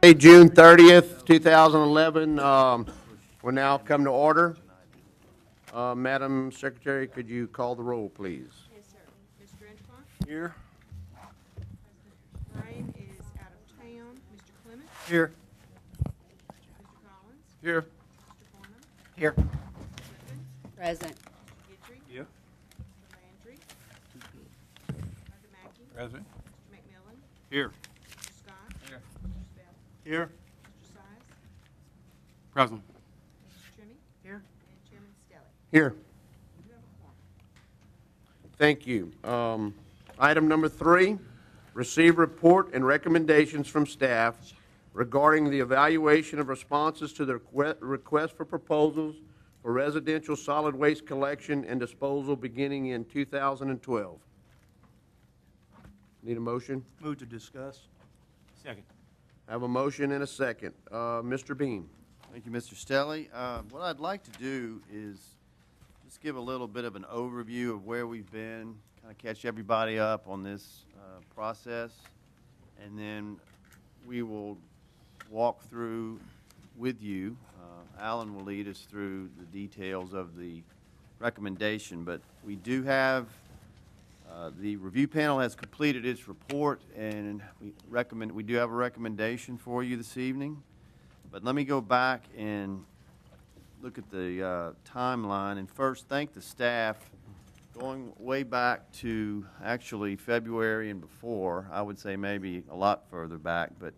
Hey, June 30th, 2011, will now come to order. Madam Secretary, could you call the roll, please? Yes, sir. Mr. Antoine? Here. Ryan is out of town. Mr. Clement? Here. Mr. Collins? Here. Mr. Farnum? Here. Griffin? Present. Guidry? Here. Mr. Landry? Dr. Mackey? Present. Mr. McMillan? Here. Mr. Scott? Here. Mr. Bell? Here. Mr. Size? Present. Mr. Trimmy? Here. And Chairman Stelling. Here. You have a quorum. Thank you. Item number 3, receive report and recommendations from staff regarding the evaluation of responses to the request for proposals for residential solid waste collection and disposal beginning in 2012. Need a motion? Move to discuss. Second. I have a motion and a second. Mr. Beam. Thank you, Mr. Stelly. What I'd like to do is just give a little bit of an overview of where we've been, kind of catch everybody up on this process, and then we will walk through with you. Alan will lead us through the details of the recommendation, but we do have the review panel has completed its report, and we do have a recommendation for you this evening. But let me go back and look at the timeline, and first thank the staff going way back to actually February and before. I would say maybe a lot further back, but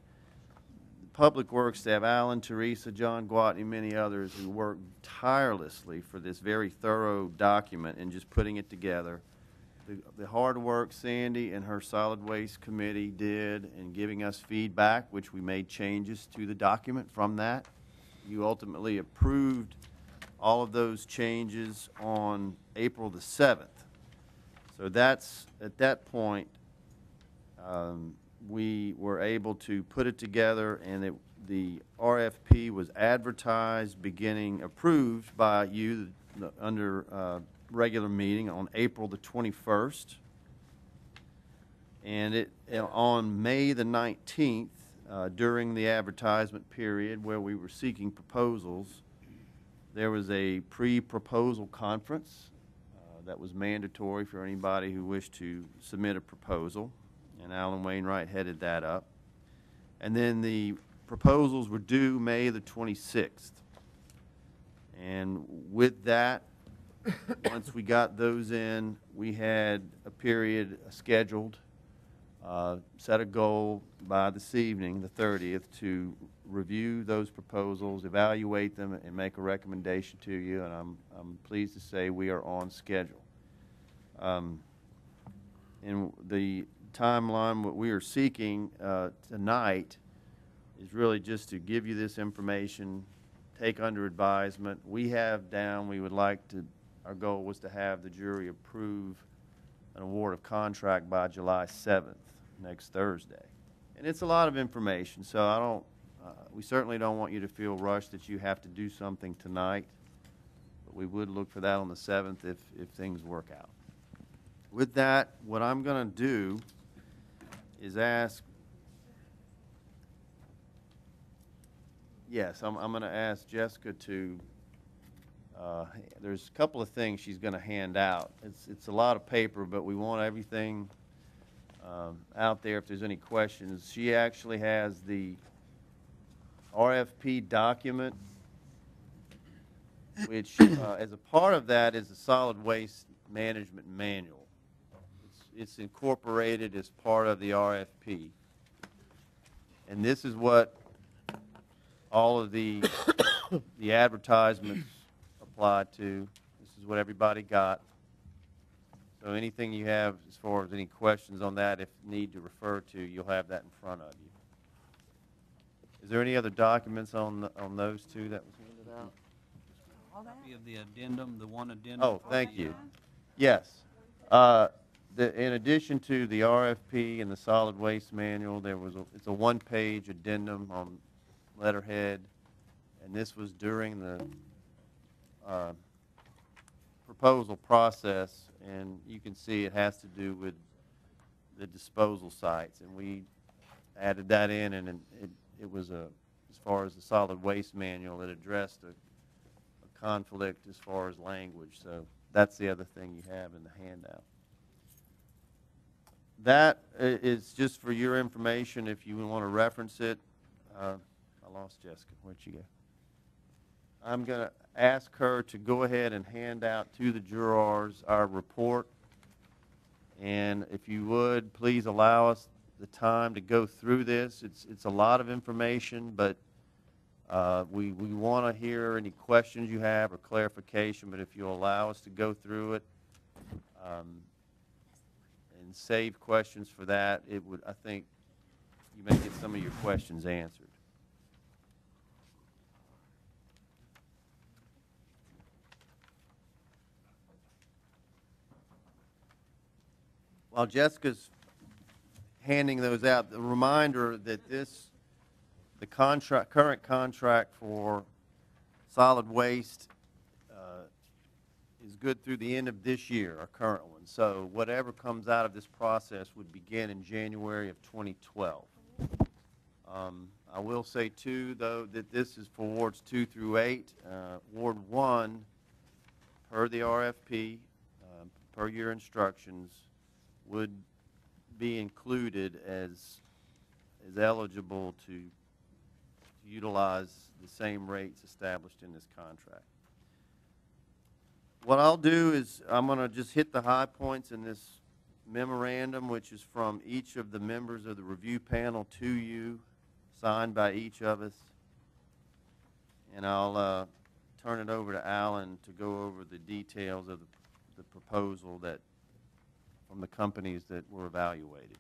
the Public Works staff, Alan, Teresa, John Gwatney, many others who worked tirelessly for this very thorough document and just putting it together. The hard work Sandy and her solid waste committee did in giving us feedback, which we made changes to the document from that. You ultimately approved all of those changes on April the 7th. So that's, at that point, we were able to put it together, and the RFP was advertised, approved by you under regular meeting on April the 21st, and on May the 19th, during the advertisement period where we were seeking proposals, there was a pre-proposal conference that was mandatory for anybody who wished to submit a proposal, and Alan Wainwright headed that up. And then the proposals were due May the 26th, and with that, once we got those in, we had a period scheduled, set a goal by this evening, the 30th, to review those proposals, evaluate them, and make a recommendation to you, and I'm pleased to say we are on schedule. And the timeline, what we are seeking tonight is really just to give you this information, take under advisement. We have down, we would like to, our goal was to have the jury approve an award of contract by July 7th, next Thursday. And it's a lot of information, so we certainly don't want you to feel rushed that you have to do something tonight, but we would look for that on the 7th if things work out. With that, what I'm going to do is ask, yes, I'm going to ask Jessica to, there's a couple of things she's going to hand out. It's a lot of paper, but we want everything out there if there's any questions. She actually has the RFP document, which as a part of that is the solid waste management manual. It's incorporated as part of the RFP. And this is what all of the advertisements applied to. This is what everybody got. So anything you have as far as any questions on that, if need to refer to, you'll have that in front of you. Is there any other documents on those two that was handed out? Copy of the addendum, the one addendum. Oh, thank you. Yes. In addition to the RFP and the solid waste manual, it's a one-page addendum on letterhead, and this was during the proposal process, and you can see it has to do with the disposal sites, and we added that in, and it was as far as the solid waste manual, it addressed a conflict as far as language. So that's the other thing you have in the handout. That is just for your information if you want to reference it. I lost Jessica. Where'd she go? I'm going to ask her to go ahead and hand out to the jurors our report. And if you would, please allow us the time to go through this. It's a lot of information, but we want to hear any questions you have or clarification. But if you'll allow us to go through it and save questions for that, it would, I think, you may get some of your questions answered. While Jessica's handing those out, the reminder that the current contract for solid waste is good through the end of this year, our current one. So whatever comes out of this process would begin in January of 2012. I will say, too, though, that this is for wards 2 through 8. Ward 1, per the RFP, per your instructions, would be included as eligible to utilize the same rates established in this contract. What I'll do is I'm going to just hit the high points in this memorandum, which is from each of the members of the review panel to you, signed by each of us. And I'll turn it over to Alan to go over the details of the proposal that from the companies that were evaluated.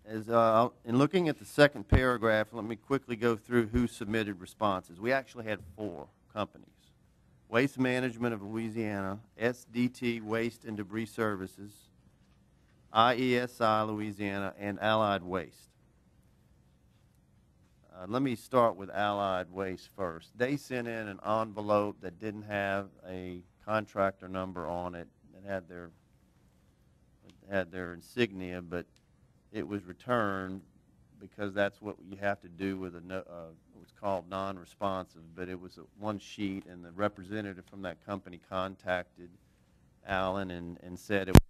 In looking at the second paragraph, let me quickly go through who submitted responses. We actually had 4 companies: Waste Management of Louisiana, SDT Waste and Debris Services, IESI Louisiana, and Allied Waste. Let me start with Allied Waste first. They sent in an envelope that didn't have a contractor number on it. It had their insignia, but it was returned because that's what you have to do with what's called non-responsive. But it was one sheet, and the representative from that company contacted Alan and said it was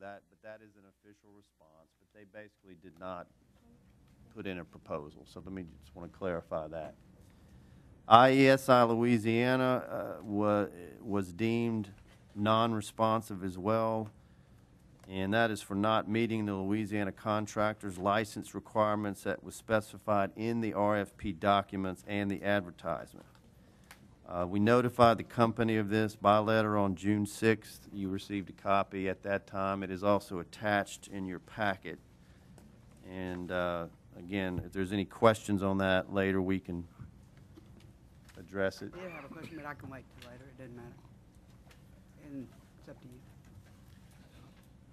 that, but that is an official response. But they basically did not put in a proposal. So let me just want to clarify that. IESI Louisiana was deemed non-responsive as well, and that is for not meeting the Louisiana contractor's license requirements that was specified in the RFP documents and the advertisement. We notified the company of this by letter on June 6th. You received a copy at that time. It is also attached in your packet. And again, if there's any questions on that later, we can address it. I did have a question, but I can wait till later. It doesn't matter. And it's up to you.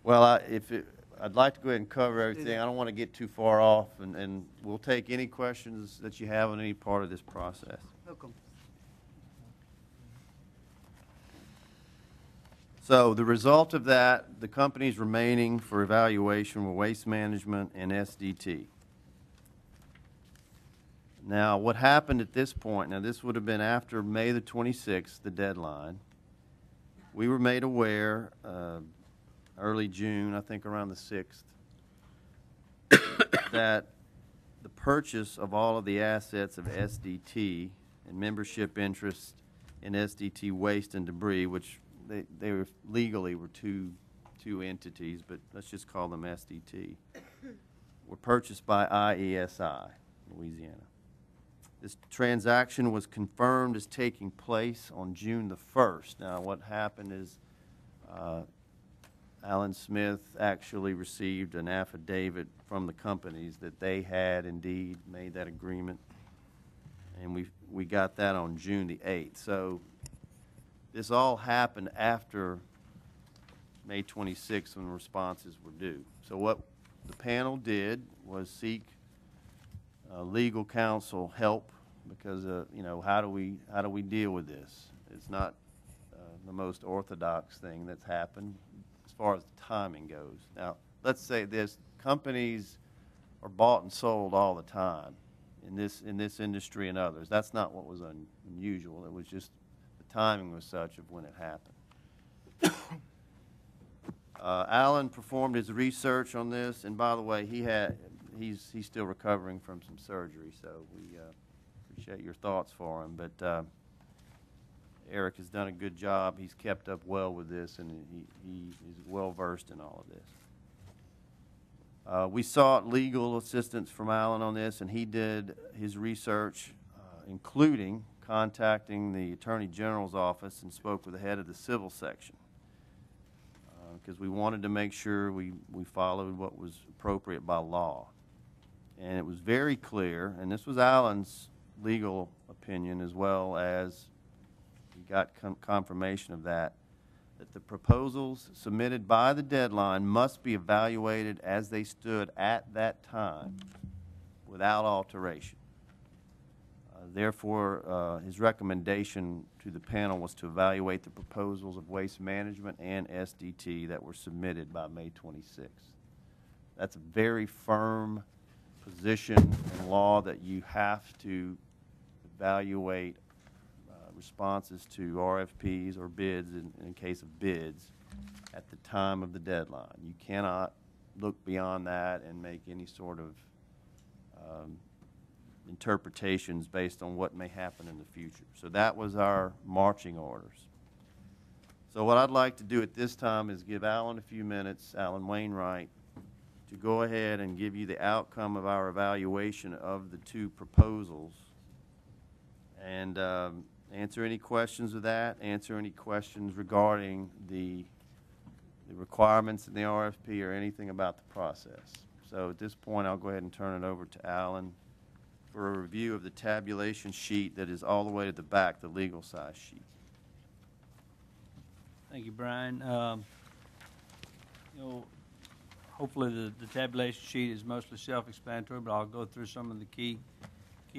Well, I'd like to go ahead and cover everything. I don't want to get too far off, and we'll take any questions that you have on any part of this process. Welcome. So the result of that, the companies remaining for evaluation were Waste Management and SDT. Now, what happened at this point, now this would have been after May the 26th, the deadline. We were made aware early June, I think around the 6th, that the purchase of all of the assets of SDT and membership interest in SDT Waste and Debris, which they were legally were two entities, but let's just call them SDT, were purchased by IESI, Louisiana. This transaction was confirmed as taking place on June the 1st. Now, what happened is Alan Smith actually received an affidavit from the companies that they had indeed made that agreement, and we got that on June the 8th. So this all happened after May 26th when responses were due. So what the panel did was seek legal counsel help because you know, how do we deal with this? It's not the most orthodox thing that's happened as far as the timing goes. Now, let's say this, companies are bought and sold all the time in this industry and others. That's not what was unusual. It was just the timing was such of when it happened. Alan performed his research on this, and by the way, he's still recovering from some surgery, so we appreciate your thoughts for him. But Eric has done a good job. He's kept up well with this, and he is well versed in all of this. We sought legal assistance from Alan on this, and he did his research, including contacting the Attorney General's office and spoke with the head of the civil section, because we wanted to make sure we followed what was appropriate by law. And it was very clear, and this was Alan's legal opinion as well as he got confirmation of that the proposals submitted by the deadline must be evaluated as they stood at that time without alteration. Therefore, his recommendation to the panel was to evaluate the proposals of Waste Management and SDT that were submitted by May 26th. That's a very firm position in law that you have to evaluate responses to RFPs or bids, in case of bids, at the time of the deadline. You cannot look beyond that and make any sort of interpretations based on what may happen in the future. So that was our marching orders. So what I'd like to do at this time is give Alan a few minutes, Alan Wainwright, to go ahead and give you the outcome of our evaluation of the two proposals, and answer any questions of that, answer any questions regarding the requirements in the RFP or anything about the process. So at this point, I'll go ahead and turn it over to Alan for a review of the tabulation sheet that is all the way to the back, the legal size sheet. Thank you, Brian. Hopefully the tabulation sheet is mostly self-explanatory, but I'll go through some of the key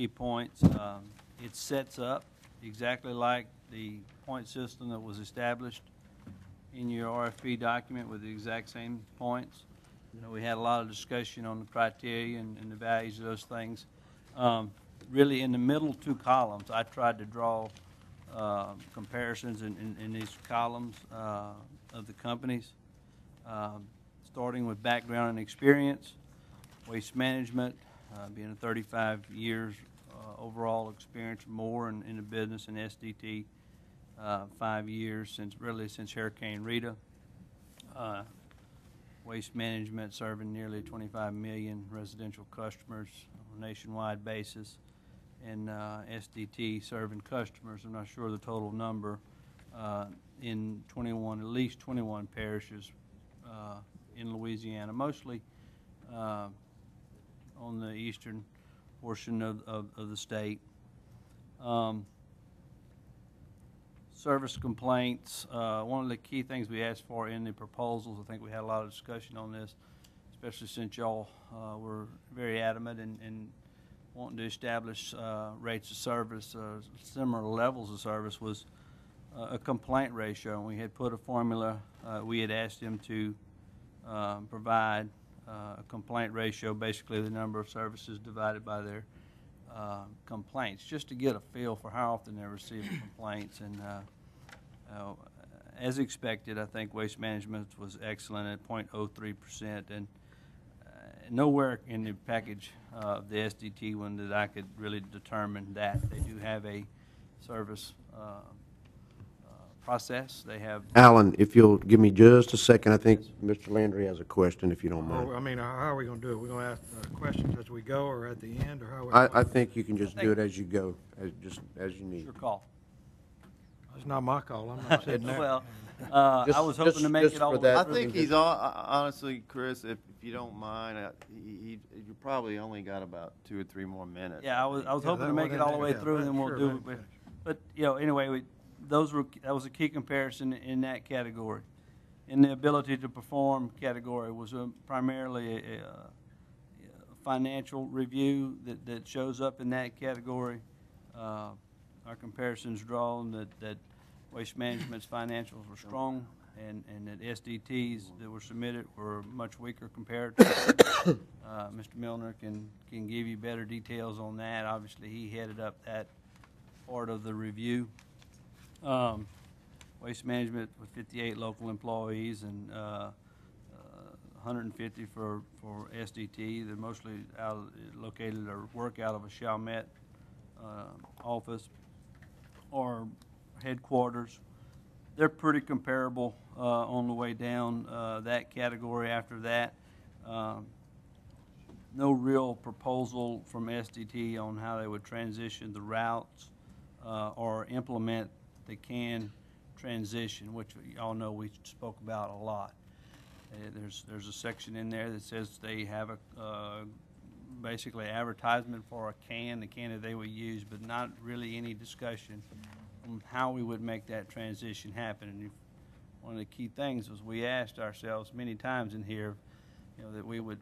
points. It sets up exactly like the point system that was established in your RFP document with the exact same points. We had a lot of discussion on the criteria and the values of those things. Really, in the middle two columns, I tried to draw comparisons in these columns of the companies, starting with background and experience. Waste Management, being 35 years overall experience more in the business, and SDT, 5 years since Hurricane Rita. Waste Management serving nearly 25 million residential customers on a nationwide basis, and SDT serving customers, I'm not sure the total number, in at least 21 parishes in Louisiana, mostly on the eastern portion of the state. Service complaints, one of the key things we asked for in the proposals, I think we had a lot of discussion on this, especially since y'all were very adamant in wanting to establish rates of service, similar levels of service, was a complaint ratio. And we had put a formula, we had asked them to provide a complaint ratio, basically the number of services divided by their complaints, just to get a feel for how often they're receiving complaints. And as expected, I think Waste Management was excellent at 0.03%, and nowhere in the package of the SDT one that I could really determine that. They do have a service process. They have. Alan, if you'll give me just a second, I think Mr. Landry has a question, if you don't mind. I mean, how are we going to do it? We're going to ask questions as we go, or at the end, or how? I think you can just do it as you go, just as you need. Your call. It's not my call. I'm not sitting there. Well, I was hoping to make just it all for the way that. I think he's honestly, Chris, if you don't mind, you probably only got about 2 or 3 more minutes. Yeah, I was hoping to make it all the way through, and then we'll do it. But anyway, that was a key comparison in that category. In the ability to perform category was primarily a financial review that shows up in that category. Our comparisons drawn that Waste Management's financials were strong, and that SDTs that were submitted were much weaker compared to. Mr. Milner can give you better details on that. Obviously, he headed up that part of the review. Waste Management with 58 local employees and 150 for SDT. They're mostly located or work out of a Chalmette office or headquarters. They're pretty comparable on the way down that category after that. No real proposal from SDT on how they would transition the routes or implement the CAN transition, which y'all know we spoke about a lot. There's a section in there that says they have a basically advertisement for a CAN, the CAN that they would use, but not really any discussion on how we would make that transition happen. And one of the key things was we asked ourselves many times in here, that we would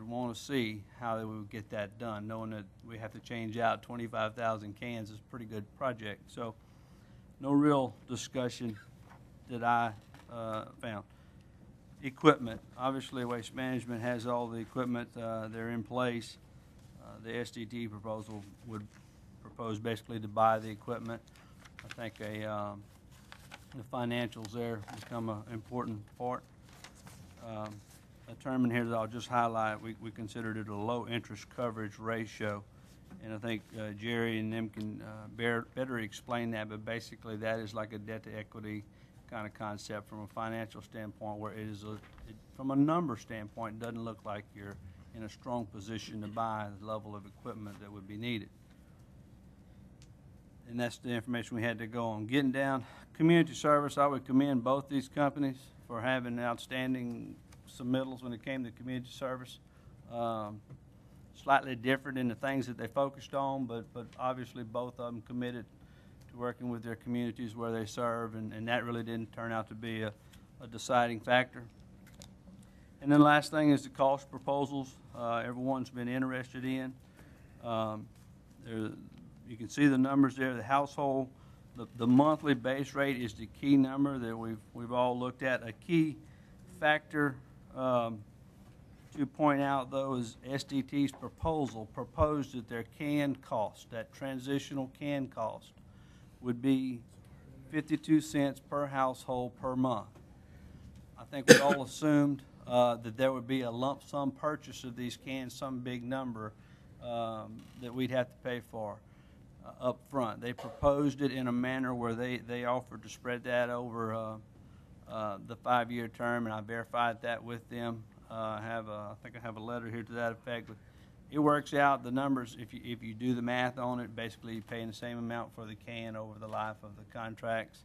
want to see how we would get that done, knowing that we have to change out 25,000 cans is a pretty good project. So no real discussion that I found. Equipment. Obviously, Waste Management has all the equipment. They're in place. The SDT proposal would propose basically to buy the equipment. I think the financials there become an important part. A term in here that I'll just highlight, we considered it a low interest coverage ratio. And I think Jerry and them can better explain that, but basically that is like a debt to equity kind of concept from a financial standpoint, where it is from a number standpoint, it doesn't look like you're in a strong position to buy the level of equipment that would be needed. And that's the information we had to go on. Getting down, community service, I would commend both these companies for having outstanding submittals when it came to community service. Slightly different in the things that they focused on, but obviously both of them committed to working with their communities where they serve, and that really didn't turn out to be a deciding factor. And then the last thing is the cost proposals everyone's been interested in. You can see the numbers there. The household, the monthly base rate is the key number that we've all looked at. A key factor to point out, though, is SDT's proposal proposed that their can cost, that transitional can cost, would be 52 cents per household per month. I think we all assumed that there would be a lump sum purchase of these cans, some big number that we'd have to pay for up front. They proposed it in a manner where they offered to spread that over the 5-year term, and I verified that with them. I think I have a letter here to that effect. But it works out, the numbers, if you do the math on it, basically you're paying the same amount for the can over the life of the contracts.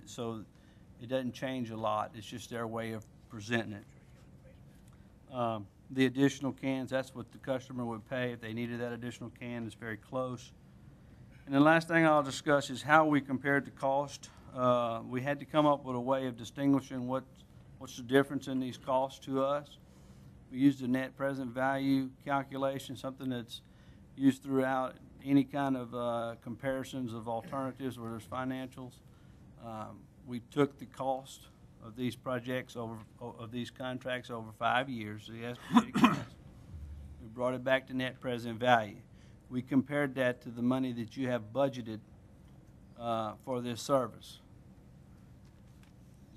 So it doesn't change a lot. It's just their way of presenting it. The additional cans, that's what the customer would pay if they needed that additional can. It's very close. And the last thing I'll discuss is how we compared the cost. We had to come up with a way of distinguishing what's the difference in these costs to us. We used a net present value calculation, something that's used throughout any kind of comparisons of alternatives where there's financials. We took the cost of these projects of these contracts over 5 years, the estimated cost. We brought it back to net present value. We compared that to the money that you have budgeted for this service.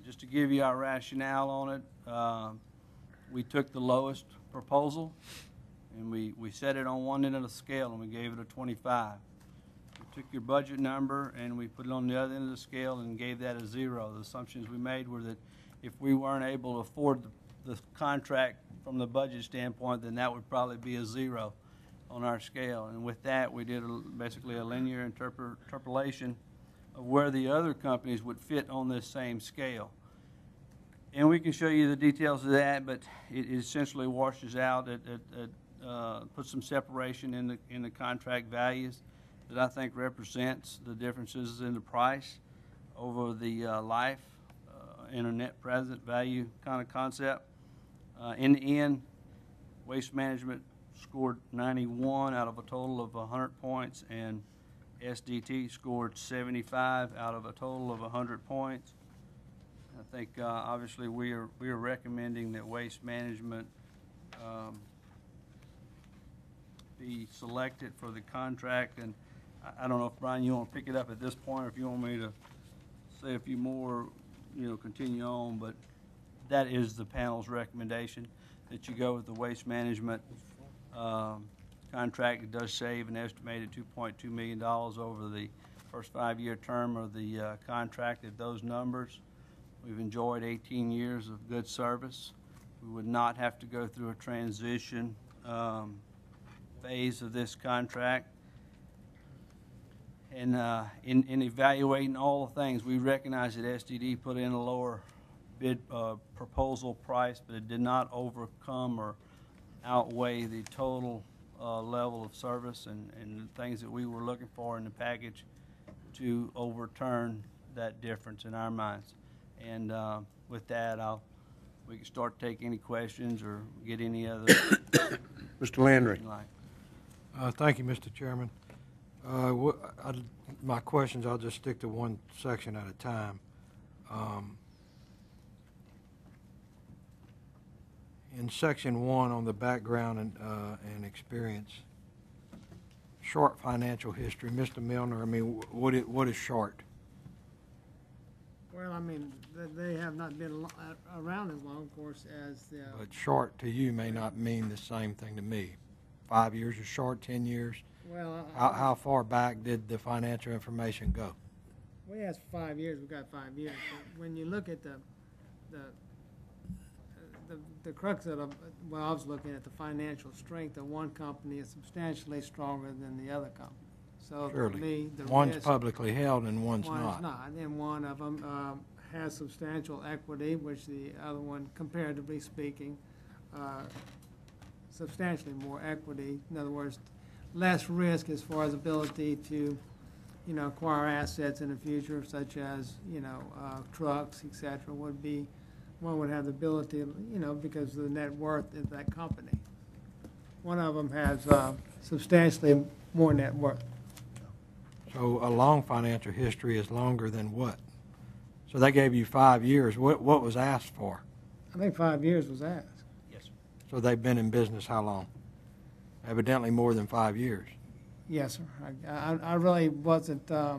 Just to give you our rationale on it, we took the lowest proposal and we set it on one end of the scale and we gave it a 25. We took your budget number and we put it on the other end of the scale and gave that a 0. The assumptions we made were that if we weren't able to afford the contract from the budget standpoint, then that would probably be a 0 on our scale. And with that, we did basically a linear interpolation of where the other companies would fit on this same scale. And we can show you the details of that, but it essentially washes out. It puts some separation in the contract values that I think represents the differences in the price over the life in a net present value kind of concept. In the end, Waste Management scored 91 out of a total of 100 points, and SDT scored 75 out of a total of 100 points. I think, obviously, we are recommending that Waste Management be selected for the contract, and I don't know if, Brian, you want to pick it up at this point, or if you want me to say a few more, continue on, but that is the panel's recommendation, that you go with the Waste Management contract. It does save an estimated $2.2 million over the first 5-year term of the contract at those numbers. We've enjoyed 18 years of good service. We would not have to go through a transition phase of this contract. And in evaluating all the things, we recognize that SDD put in a lower bid proposal price, but it did not overcome or outweigh the total level of service and things that we were looking for in the package to overturn that difference in our minds. And with that, we can start taking any questions or get any other. Mr. Landry. Like. Thank you, Mr. Chairman. My questions, I'll just stick to one section at a time. In section 1 on the background and experience, short financial history, Mr. Milner, I mean, what is short? Well, I mean, they have not been around as long, of course, as the. But short to you may not mean the same thing to me. 5 years is short, 10 years? Well, How far back did the financial information go? we asked for 5 years. We've got 5 years. But when you look at the crux of well, I was looking at the financial strength of one company is substantially stronger than the other company. So Surely. to me, the One's risk, publicly held and one's one's not. and one of them has substantial equity, which the other one, comparatively speaking, substantially more equity. In other words, less risk as far as ability to, acquire assets in the future, such as, trucks, et cetera, would be, one would have the ability, because of the net worth of that company. One of them has substantially more net worth. So a long financial history is longer than what? So they gave you 5 years. What was asked for? I think 5 years was asked. Yes, sir. So they've been in business how long? Evidently more than 5 years. Yes, sir. I really wasn't, I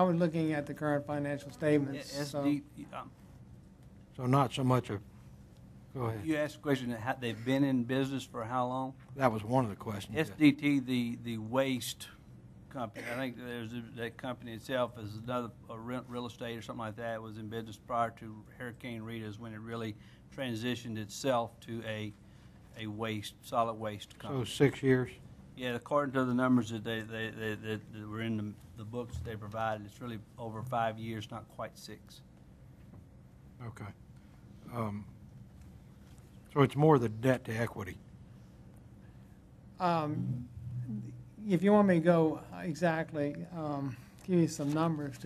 was looking at the current financial statements. SD, So not so much go ahead. you asked a question, they've been in business for how long? That was one of the questions. SDT, the waste company, I think that company itself is another real estate or something like that, was in business prior to Hurricane Rita, is when it really transitioned itself to a solid waste So company. 6 years? Yeah, according to the numbers that that were in the books they provided, it's really over 5 years, not quite 6. Okay. So it's more the debt to equity. If you want me to go exactly, give you some numbers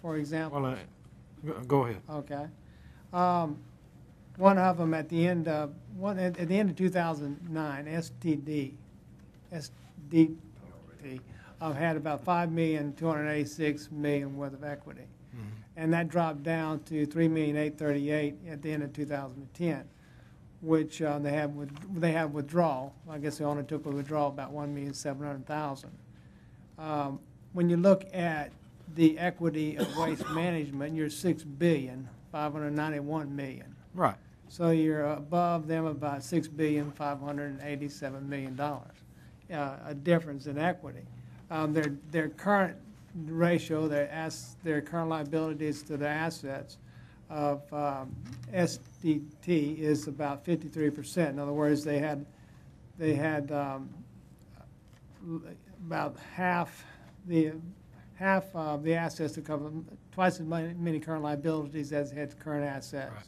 for example. Well, go ahead. Okay. One of them at the end of 2009, SDT had about $5,286,000 worth of equity, and that dropped down to $3,838,000 at the end of 2010, which they have withdrawal. I guess they only took a withdrawal about $1,700,000. When you look at the equity of Waste Management, you're $6,591,000,000. Right. So you're above them about $6,587,000,000. A difference in equity. Their current ratio, their current liabilities to their assets of SDT is about 53%. In other words, they had about half of the assets to cover twice as many current liabilities as had current assets. Right.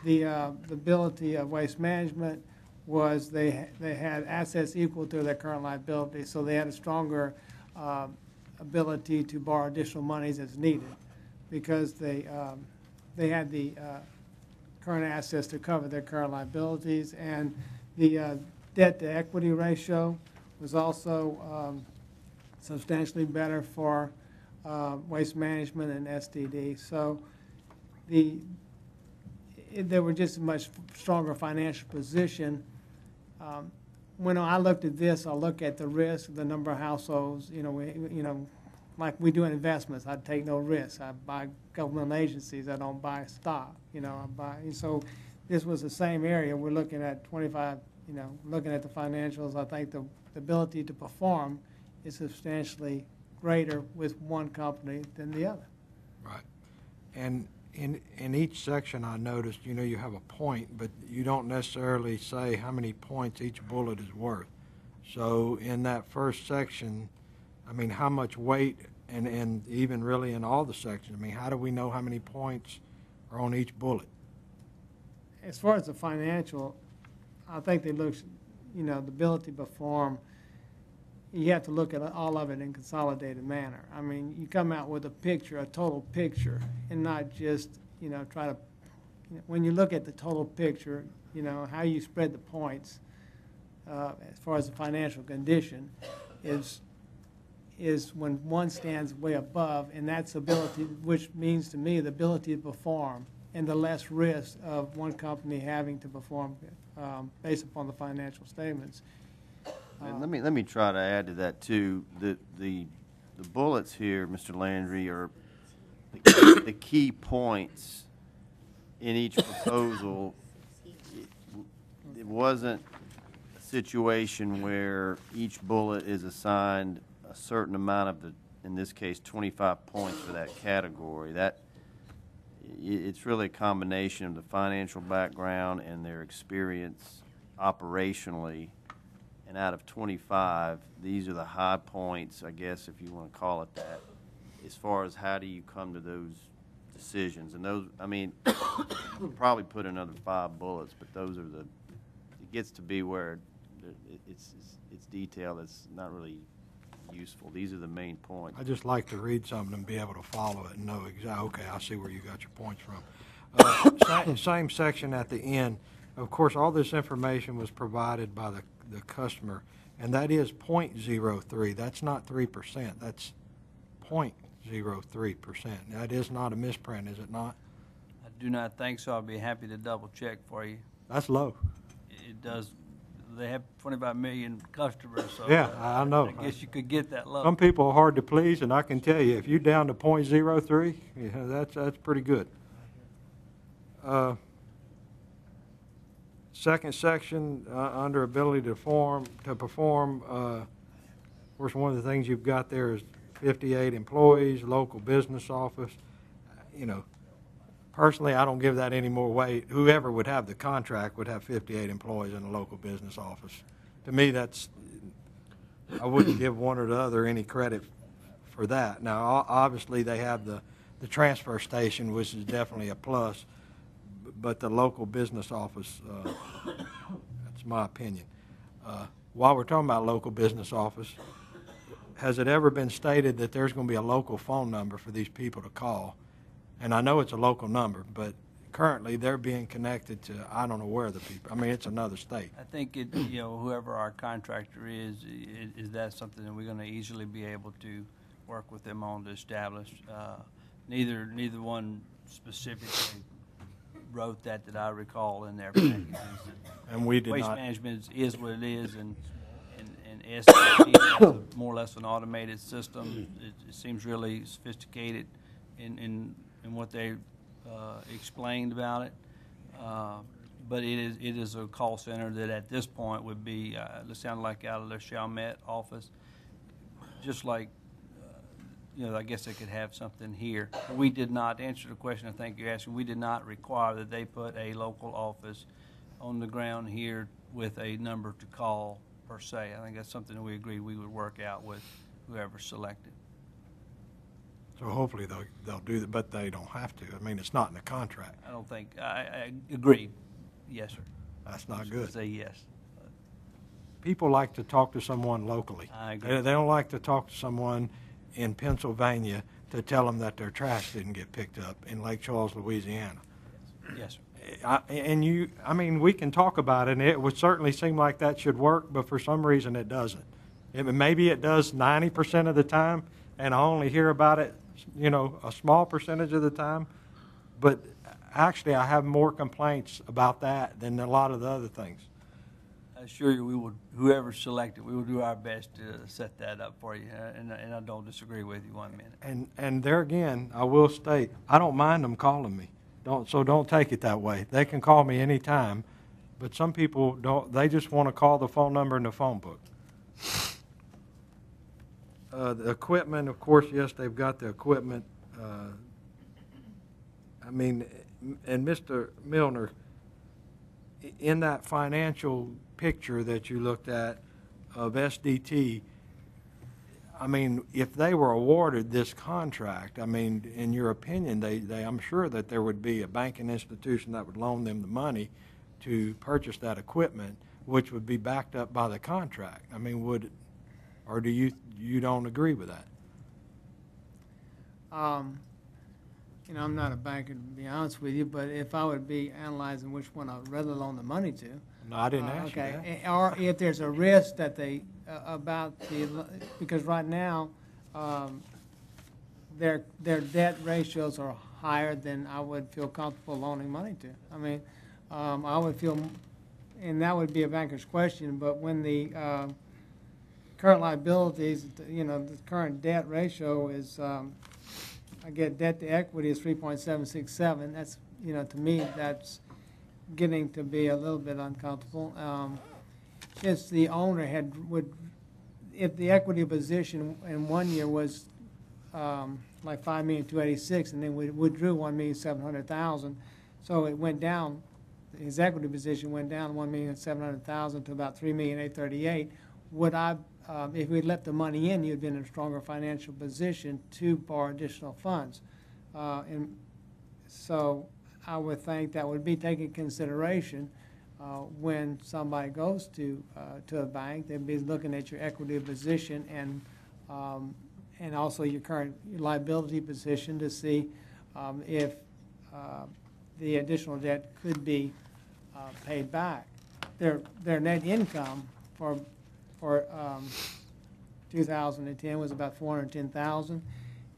The ability of Waste Management was they had assets equal to their current liabilities, so they had a stronger ability to borrow additional monies as needed, because they had the current assets to cover their current liabilities, and the debt to equity ratio was also substantially better for waste management and STD. So they were just a much stronger financial position. When I looked at this, I look at the risk, the number of households, like we do in investments, I take no risk. I buy government agencies, I don't buy stock, so this was the same area. We're looking at 25, looking at the financials. I think the ability to perform is substantially greater with one company than the other. Right. And in each section, I noticed, you have a point, but you don't necessarily say how many points each bullet is worth. So in that first section, I mean, how much weight, and even really in all the sections, I mean, how do we know how many points are on each bullet? As far as the financial, I think they look, the ability to perform, you have to look at all of it in consolidated manner. I mean, you come out with a picture, a total picture, and not just, try to, when you look at the total picture, how you spread the points as far as the financial condition is when one stands way above, and that's ability, which means to me the ability to perform and the less risk of one company having to perform based upon the financial statements. And let me try to add to that too. The bullets here, Mr. Landry, are the key points in each proposal. It wasn't a situation where each bullet is assigned a certain amount of in this case, 25 points for that category. It's really a combination of the financial background and their experience operationally. And out of 25, these are the high points, I guess, if you want to call it that, as far as how do you come to those decisions. And those, I mean, we'll probably put another 5 bullets, but those are it gets to be where it's detail that's not really useful. These are the main points. I just like to read something and be able to follow it and know exactly, okay, I see where you got your points from. Same section at the end. Of course, all this information was provided by the customer, and that is 0.03. That's not 3%. That's 0.03%. That is not a misprint, is it not? I do not think so. I'll be happy to double check for you. That's low. It does. They have 25 million customers, so Yeah, I know. I guess you could get that low. Some people are hard to please, and I can tell you, if you're down to 0.03, that's pretty good. Second section, under ability to perform, of course, one of the things you've got there is 58 employees, local business office. Personally, I don't give that any more weight. Whoever would have the contract would have 58 employees in a local business office. To me, I wouldn't give one or the other any credit for that. Now, obviously, they have the transfer station, which is definitely a plus, but the local business office, that's my opinion. While we're talking about local business office, has it ever been stated that there's going to be a local phone number for these people to call? And I know it's a local number, but currently they're being connected to, I don't know where the people, I mean, it's another state. I think whoever our contractor is that something that we're going to easily be able to work with them on to establish. Neither one specifically wrote that I recall in their packages. And we did Waste not. management is what it is, and SAP is more or less an automated system. It seems really sophisticated in what they explained about it. But it is a call center that at this point would be, it sounded like out of the Chalmette office, just like, I guess they could have something here. We did not answer the question I think you're asking. We did not require that they put a local office on the ground here with a number to call per se. I think that's something that we agreed we would work out with whoever selected. So hopefully they'll do that, but they don't have to. I mean, it's not in the contract. I don't think, I agreed. Yes, sir. That's not good. Say yes. People like to talk to someone locally. I agree. They don't like to talk to someone in Pennsylvania to tell them that their trash didn't get picked up in Lake Charles, Louisiana. Yes, sir. I mean, we can talk about it, and it would certainly seem like that should work, but for some reason it doesn't. Maybe it does 90% of the time, and I only hear about it, a small percentage of the time. But actually, I have more complaints about that than a lot of the other things. I assure you, whoever's selected, we will do our best to set that up for you, and I don't disagree with you one minute. And there again, I will state, I don't mind them calling me. Don't take it that way. They can call me anytime, but some people don't. They just want to call the phone number in the phone book. The equipment, of course, yes, they've got the equipment. And Mr. Milner, in that financial picture that you looked at of SDT, if they were awarded this contract, in your opinion, I'm sure that there would be a banking institution that would loan them the money to purchase that equipment, which would be backed up by the contract. Or do you don't agree with that? I'm not a banker, to be honest with you, but if I would be analyzing which one I'd rather loan the money to. No, I didn't ask you Okay, that. or if there's a risk that because right now, their debt ratios are higher than I would feel comfortable loaning money to. I would feel, and that would be a banker's question, but when the current liabilities, the current debt ratio is, I get debt to equity is 3.767. That's, to me, that's getting to be a little bit uncomfortable. If the owner if the equity position in 1 year was like $5,286,000, and then we withdrew $1,700,000, so it went down. His equity position went down $1,700,000 to about $3,838,000. Would I? If we'd left the money in, you'd been in a stronger financial position to borrow additional funds. And so I would think that would be taken into consideration when somebody goes to a bank. They'd be looking at your equity position and also your current liability position to see if the additional debt could be paid back. Their net income for 2010 was about $410,000,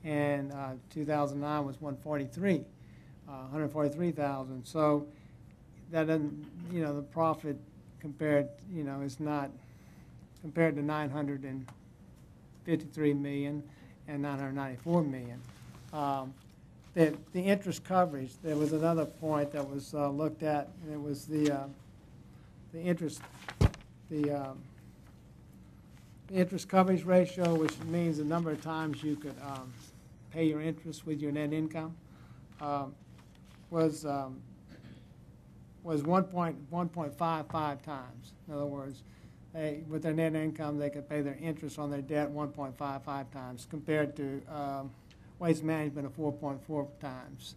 and 2009 was $143,000. So that doesn't, the profit compared, is not compared to $953 million and $994 million. The interest coverage. There was another point that was looked at, and it was the interest coverage ratio, which means the number of times you could pay your interest with your net income, was 1.55 times. In other words, with their net income, they could pay their interest on their debt 1.55 times, compared to waste management of 4.4 times.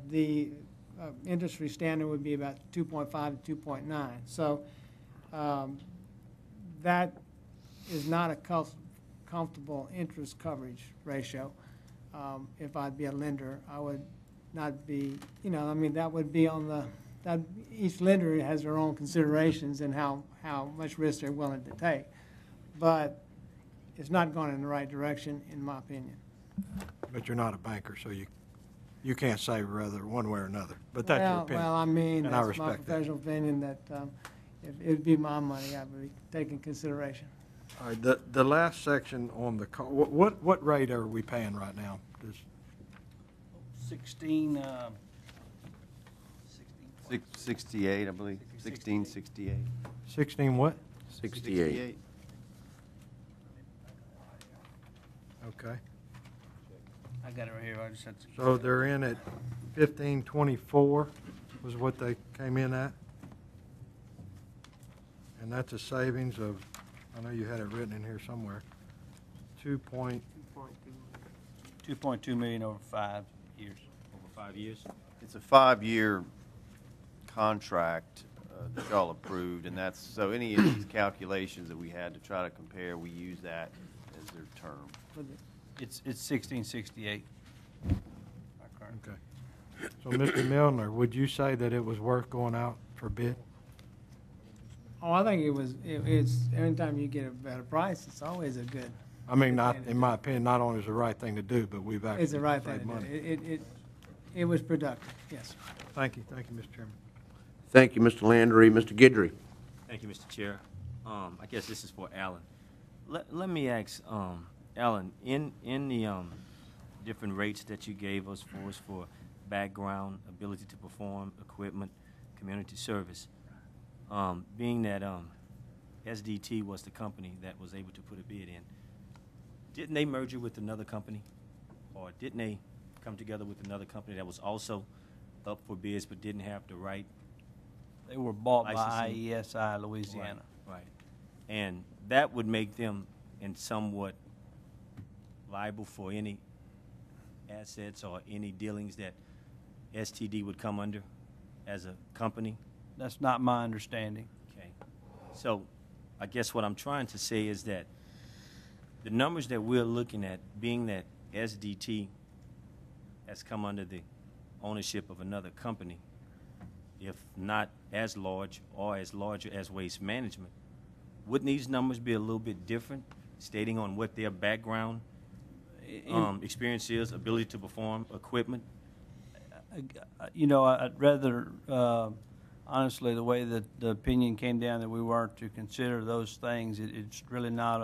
The industry standard would be about 2.5 to 2.9. So that is not a comfortable interest coverage ratio. If I'd be a lender, I would not be, that would be on each lender has their own considerations and how much risk they're willing to take. But it's not going in the right direction, in my opinion. But you're not a banker, so you can't say rather one way or another. But that's your opinion. Well, and I that's my respect that. professional opinion that if it'd be my money, I would be taking consideration. All right, the last section on the what rate are we paying right now? 16. 68, I believe. 1668. 16 what? 68. Okay. I got it right here. I just had to. So they're in at 1524 was what they came in at. And that's a savings of, I know you had it written in here somewhere, 2.2 million over 5 years. Over 5 years? It's a 5-year contract that y'all approved, and that's, so any of these calculations that we had to try to compare, we use that as their term. It's 1668. Okay. So, Mr. Milner, would you say that it was worth going out for bid? Oh, I think it's, anytime you get a better price, it's always a good, I mean, not, in my opinion, not only is it the right thing to do, but we've actually it's the right saved thing to money. do. It was productive, yes. Thank you, Mr. Chairman. Thank you, Mr. Landry. Mr. Guidry? Thank you, Mr. Chair. I guess this is for Alan. Let me ask, Alan, in the different rates that you gave us for background, ability to perform, equipment, community service, being that SDT was the company that was able to put a bid in, didn't they merge with another company? Or didn't they come together with another company that was also up for bids but didn't have the right? They were bought by Licensing. IESI Louisiana. Right. And that would make them in somewhat liable for any assets or any dealings that STD would come under as a company? That's not my understanding. Okay. So I guess what I'm trying to say is that the numbers that we're looking at, being that SDT has come under the ownership of another company, if not as large or as large as Waste Management, wouldn't these numbers be a little bit different, stating on what their background experience is, ability to perform, equipment? You know, I'd rather, honestly, the way that the opinion came down that we weren't to consider those things, it's really not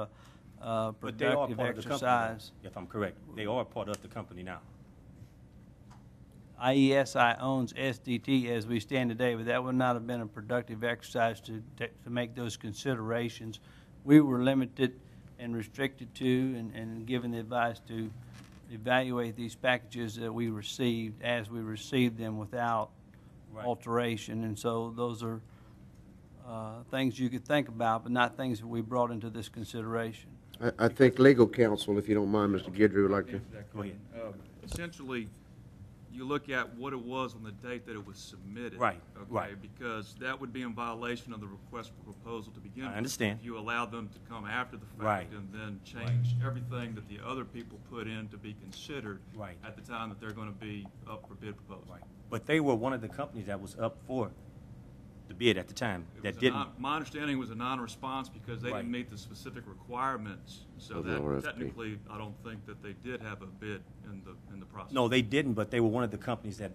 a But they are productive part of the company, exercise. if I'm correct. They are part of the company now. IESI owns SDT as we stand today, but that would not have been a productive exercise to make those considerations. We were limited and restricted to and given the advice to evaluate these packages that we received as we received them without Right. alteration. And so those are things you could think about, but not things that we brought into this consideration. I think legal counsel, if you don't mind, Mr. Guidry, would like to. Go ahead. Essentially, you look at what it was on the date that it was submitted. Right, Okay, right. because that would be in violation of the request for proposal to begin with. I understand. If you allow them to come after the fact Right. and then change everything that the other people put in to be considered Right. at the time that they're going to be up for bid proposal. Right. But they were one of the companies that was up for the bid at the time It that was a didn't. my understanding was a non-response because they Right. didn't meet the specific requirements. So Of the that RFP. technically, I don't think that they did have a bid in the process. No, they didn't, but they were one of the companies that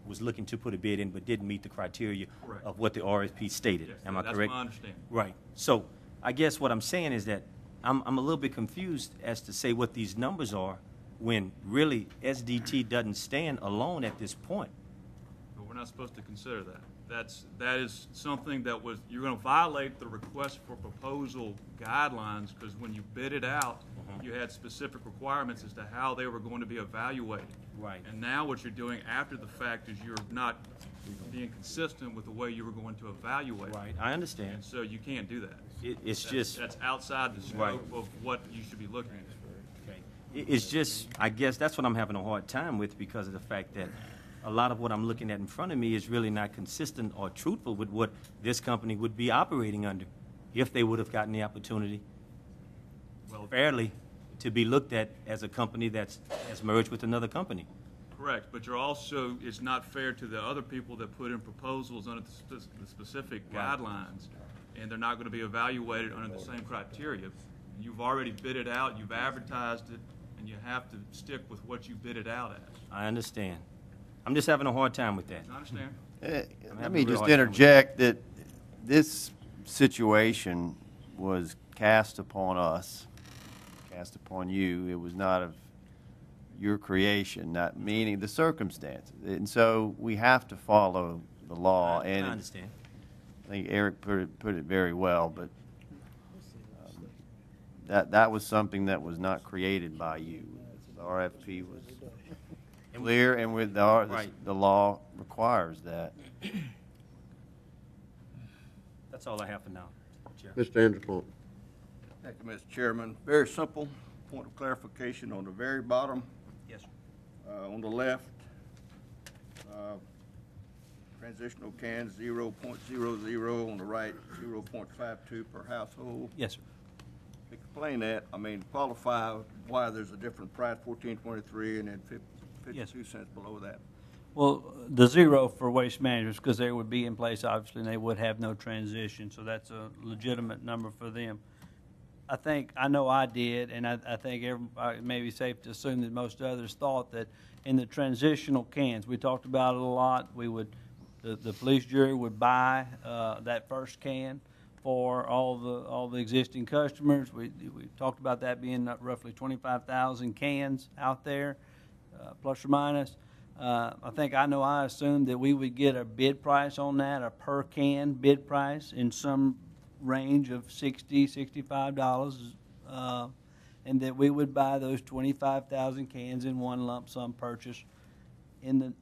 was looking to put a bid in but didn't meet the criteria Correct. of what the RFP stated. Yes, Am I that's correct? my understanding. Right. So I guess what I'm saying is that I'm a little bit confused as to say what these numbers are when really SDT doesn't stand alone at this point. But we're not supposed to consider that. That is something that was, you're going to violate the request for proposal guidelines because when you bid it out, you had specific requirements as to how they were going to be evaluated. Right. And now what you're doing after the fact is you're not being consistent with the way you were going to evaluate. Right. I understand. And so you can't do that. It's That's- just. That's outside the Right. scope of what you should be looking at. Okay. It's just, I guess that's what I'm having a hard time with because of the fact that a lot of what I'm looking at in front of me is really not consistent or truthful with what this company would be operating under if they would have gotten the opportunity Well, fairly to be looked at as a company has merged with another company. correct, but you're also, it's not fair to the other people that put in proposals under the specific Right. guidelines, and they're not going to be evaluated under the same criteria. You've already bid it out, you've advertised it, and you have to stick with what you bid it out as. I understand. I'm just having a hard time with that. I understand? Let having me a real just hard time with interject that this situation was cast upon us, cast upon you. It was not of your creation, not meaning the circumstances. And so we have to follow the law. I And understand. I think Eric put it very well, but that was something that was not created by you. The RFP was clear, and with Right. the law requires that. That's all I have for now, Chair. Mr. Andrews. Thank you, Mr. Chairman. Very simple point of clarification on the very bottom, Yes, sir. on the left. Transitional cans 0.00, on the right 0.52 per household. Yes, sir. Explain that, qualify why there's a different price, $14.23 and then Yes. 52 cents below that. Well, the zero for waste managers, because they would be in place, obviously, and they would have no transition, so that's a legitimate number for them. I know I did, and I think it may be safe to assume that most others thought that in the transitional cans, we talked about it a lot, the police jury would buy that first can for all the existing customers. We talked about that being roughly 25,000 cans out there, plus or minus. I assumed that we would get a bid price on that, a per can bid price in some range of $60, $65, and that we would buy those 25,000 cans in one lump sum purchase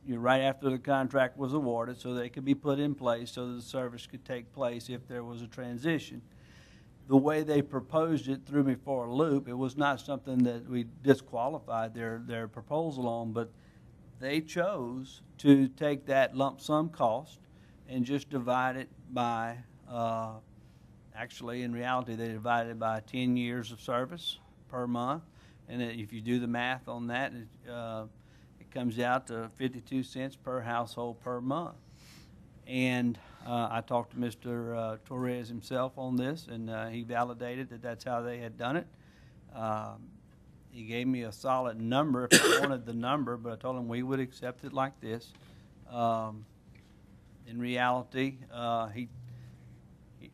right after the contract was awarded, so they could be put in place so that the service could take place if there was a transition. The way they proposed it threw me for a loop. It was not something that we disqualified their proposal on, but they chose to take that lump sum cost and just divide it by, actually in reality they divided it by 10 years of service per month. And if you do the math on that, it comes out to 52 cents per household per month. And I talked to Mr. Torres himself on this, and he validated that that's how they had done it. He gave me a solid number if I wanted the number, but I told him we would accept it like this. In reality,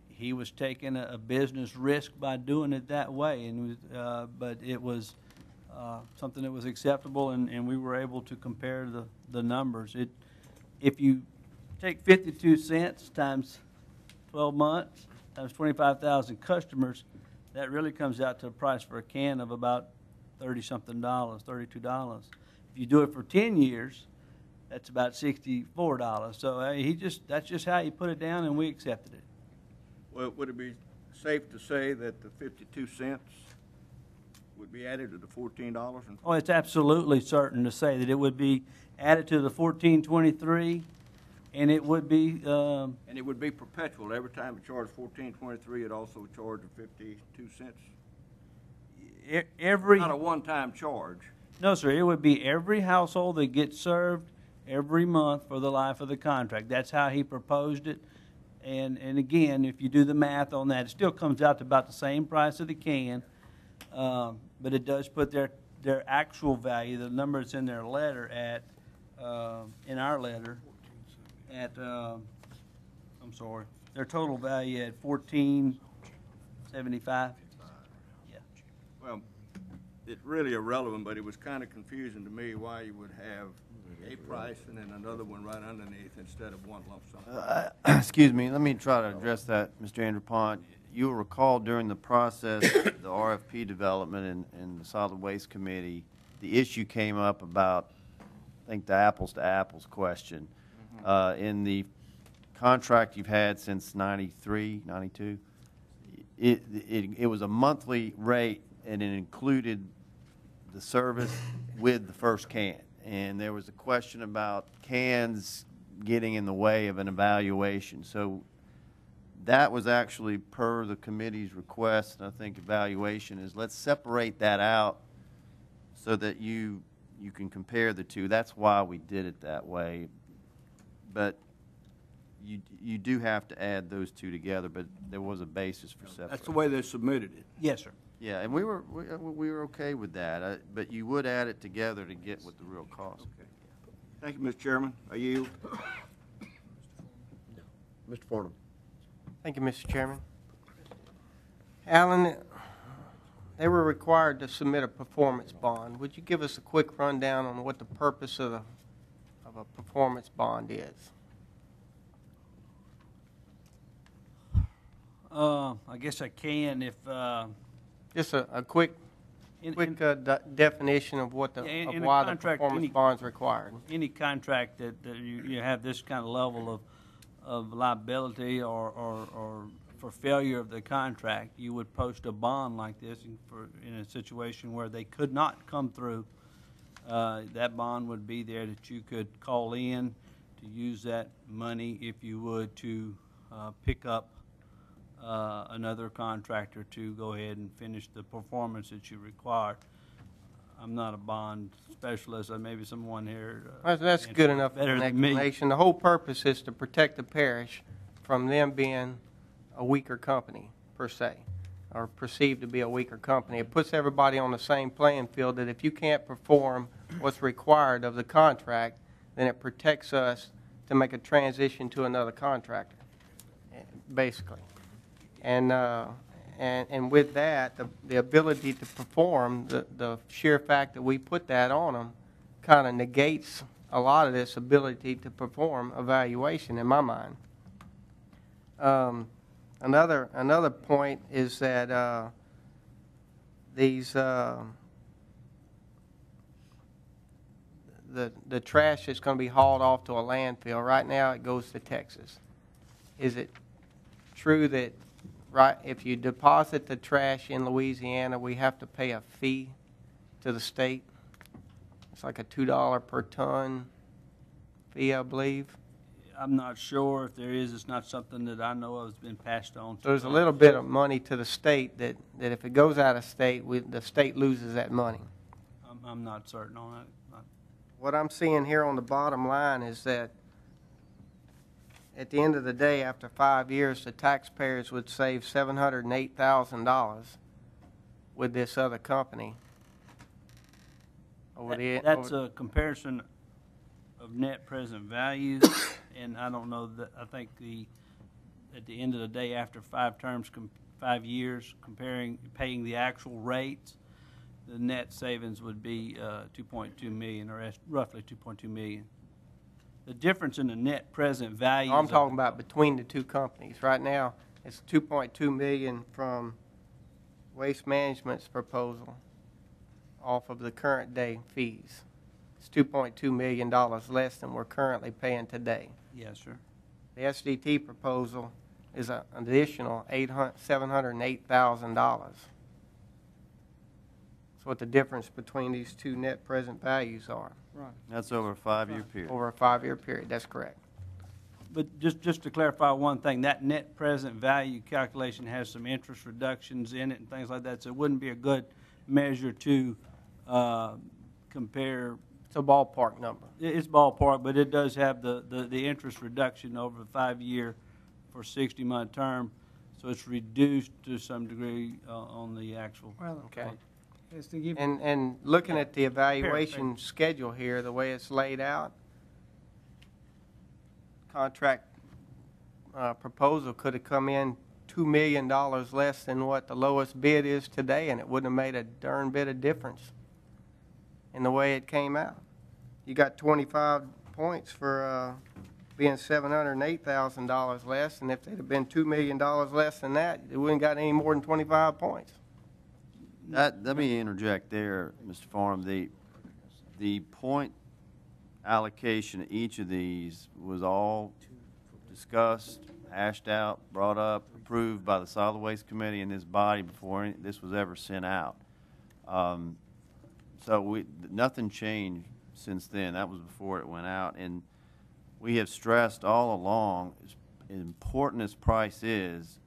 he was taking a business risk by doing it that way, but it was something that was acceptable, and we were able to compare the numbers. If you take 52 cents times 12 months times 25,000 customers, that really comes out to a price for a can of about $30-something, $32. If you do it for 10 years, that's about $64. So that's just how he put it down, and we accepted it. Well, would it be safe to say that the 52 cents would be added to the $14? Oh, it's absolutely certain to say that it would be added to the $14.23, and it would be. And it would be perpetual. Every time it charged $14.23, it also charged 52 cents. Not a one-time charge. No, sir. It would be every household that gets served every month for the life of the contract. That's how he proposed it. And again, if you do the math on that, it still comes out to about the same price of the can, but it does put their actual value, the number that's in their letter at, in our letter, at, I'm sorry, their total value at $14.75. Yeah. Well, it's really irrelevant, but it was kind of confusing to me why you would have a price and then another one right underneath instead of one lump sum. Excuse me, let me try to address that, Mr. Andrew Pont. You'll recall during the process, the RFP development and the Solid Waste Committee, the issue came up about, I think, the apples-to-apples question. In the contract you've had since 93, 92, it was a monthly rate, and it included the service with the first can. And there was a question about cans getting in the way of an evaluation. So that was actually per the committee's request, and I think evaluation is let's separate that out so that you can compare the two. That's why we did it that way. But you do have to add those two together, but there was a basis for separation. That's the way they submitted it. Yes, sir. Yeah, and we were okay with that, but you would add it together to get what the real cost. Okay. Thank you, Mr. Chairman. I yield. Mr. Farnham. Thank you, Mr. Chairman. Alan, they were required to submit a performance bond. Would you give us a quick rundown on what the purpose of a performance bond is? I guess I can if. Just a quick definition of what why the performance bond's required. Any contract that you have this kind of level of liability or for failure of the contract, you would post a bond like this in a situation where they could not come through. That bond would be there that you could call in to use that money if you would to pick up another contractor to go ahead and finish the performance that you required. I'm not a bond specialist, maybe someone here. That's good enough better an than me. explanation. The whole purpose is to protect the parish from them being a weaker company, per se, or perceived to be a weaker company. It puts everybody on the same playing field, that if you can't perform what's required of the contract, then it protects us to make a transition to another contractor, basically. And with that, the ability to perform, the sheer fact that we put that on them kind of negates a lot of this ability to perform evaluation in my mind. Another point is that these the trash that's going to be hauled off to a landfill, right now it goes to Texas. Is it true that if you deposit the trash in Louisiana, we have to pay a fee to the state? It's like a $2 per ton fee, I believe. I'm not sure if there is. It's not something that I know of has been passed on. So there's a little bit of money to the state that if it goes out of state, the state loses that money. I'm not certain on that. What I'm seeing here on the bottom line is that at the end of the day, after 5 years, the taxpayers would save $708,000 with this other company. That's a comparison of net present values, and I don't know that. I think at the end of the day, after 5 years, paying the actual rates, the net savings would be 2.2 million, or roughly 2.2 million. The difference in the net present value. I'm talking about between the two companies. Right now, it's $2.2 million from Waste Management's proposal off of the current day fees. It's $2.2 million less than we're currently paying today. Yes, sir. The SDT proposal is an additional $708,000. That's what the difference between these two net present values are. Right. That's over a 5-year period. Over a 5-year period, that's correct. But just to clarify one thing, that net present value calculation has some interest reductions in it and things like that, so it wouldn't be a good measure to compare. It's a ballpark number. It's ballpark, but it does have the interest reduction over a 5-year for 60-month term, so it's reduced to some degree on the actual. Well, Okay. is to give, And looking at the evaluation schedule here, the way it's laid out, contract proposal could have come in $2 million less than what the lowest bid is today, and it wouldn't have made a darn bit of difference in the way it came out. You got 25 points for being $708,000 less, and if they'd have been $2 million less than that, it wouldn't got any more than 25 points. Let me interject there, Mr. Farnham. The point allocation of each of these was all discussed, hashed out, brought up, approved by the Solid Waste Committee in this body before this was ever sent out. So nothing changed since then. That was before it went out. And we have stressed all along, as important as price is,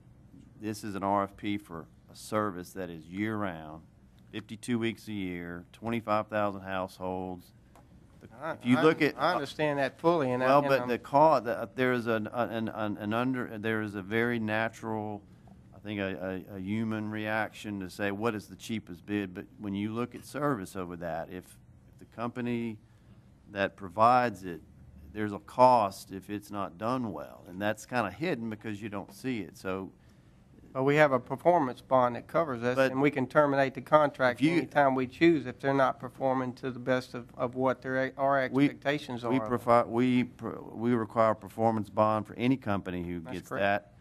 this is an RFP for a service that is year-round, 52 weeks a year, 25,000 households. If you look at, I understand that fully, and but the cost, there is there is a very natural, I think, a human reaction to say what is the cheapest bid. But when you look at service over that, if the company that provides it, there's a cost if it's not done well, and that's kind of hidden because you don't see it. So. But we have a performance bond that covers us, But and we can terminate the contract if you- anytime we choose if they're not performing to the best of what our expectations are. We require a performance bond for any company who That's gets correct. that.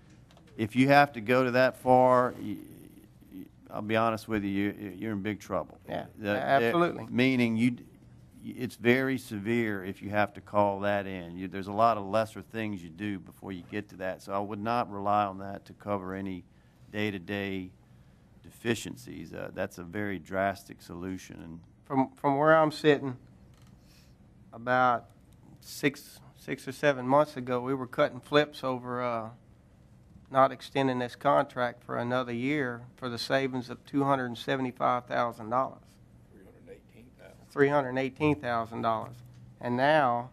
If you have to go to that far, I'll be honest with you, you're in big trouble. Yeah, absolutely. Meaning it's very severe if you have to call that in. There's a lot of lesser things you do before you get to that. So I would not rely on that to cover any day-to-day deficiencies. That's a very drastic solution. And From where I'm sitting, about six or 7 months ago, we were cutting flips over not extending this contract for another year for the savings of $275,000. 318. $318,000. And now,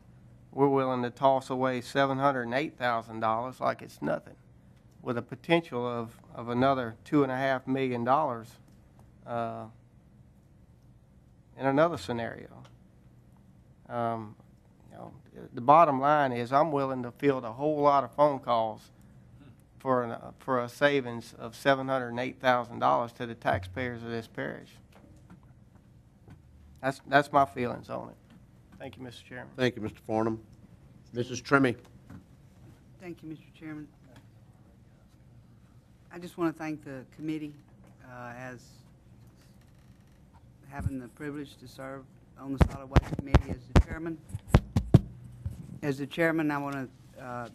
we're willing to toss away $708,000 like it's nothing, with a potential of another $2.5 million in another scenario. The bottom line is I'm willing to field a whole lot of phone calls for a savings of $708,000 to the taxpayers of this parish. That's my feelings on it. Thank you, Mr. Chairman. Thank you, Mr. Farnum. Mrs. Trimmy. Thank you, Mr. Chairman. I just want to thank the committee as having the privilege to serve on the Solid Waste Committee as the chairman. As the chairman, I want to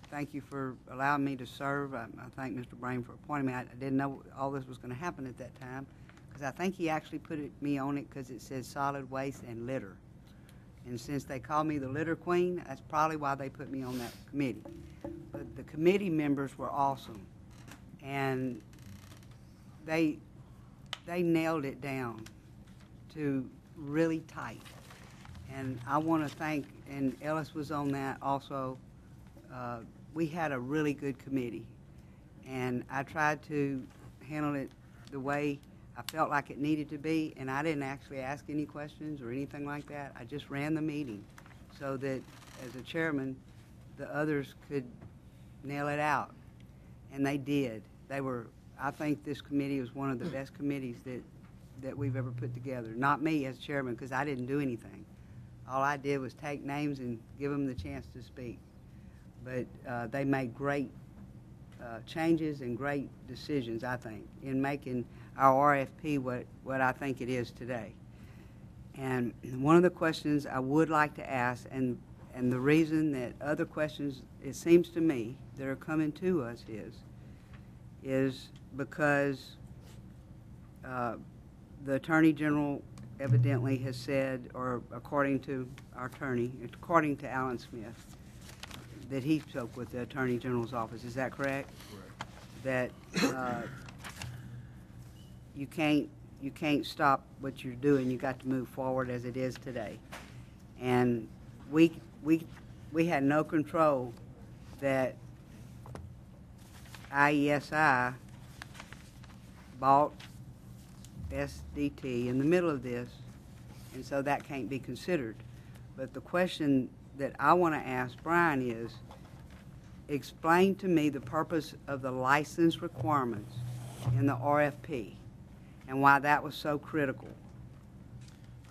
thank you for allowing me to serve. I thank Mr. Brain for appointing me. I didn't know all this was going to happen at that time, because I think he actually put me on it because it says solid waste and litter. And since they call me the litter queen, that's probably why they put me on that committee. But the committee members were awesome, and they nailed it down to really tight. And I want to thank, and Ellis was on that also, we had a really good committee. And I tried to handle it the way I felt like it needed to be, and I didn't actually ask any questions or anything like that. I just ran the meeting so that as a chairman, the others could nail it out. And they did. I think this committee was one of the best committees that we've ever put together. Not me as chairman, because I didn't do anything. All I did was take names and give them the chance to speak. But they made great changes and great decisions, I think, in making our RFP what I think it is today. And one of the questions I would like to ask, and the reason that other questions, it seems to me, that are coming to us is because the Attorney General evidently has said, or according to our attorney, according to Alan Smith, that he spoke with the Attorney General's office. Is that correct? Correct. That you can't stop what you're doing. You got to move forward as it is today. And we had no control that IESI bought SDT in the middle of this, and so that can't be considered. But the question that I want to ask Brian is, explain to me the purpose of the license requirements in the RFP and why that was so critical.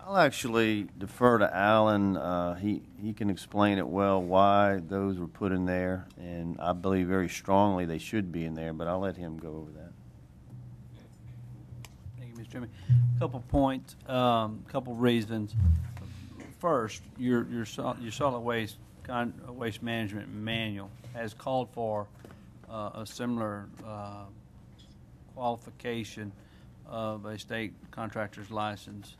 I'll actually defer to Alan. He can explain it well why those were put in there, and I believe very strongly they should be in there, but I'll let him go over that. Thank you, Mr. Chairman. A couple points, couple reasons. First, your solid waste management manual has called for a similar qualification of a state contractor's license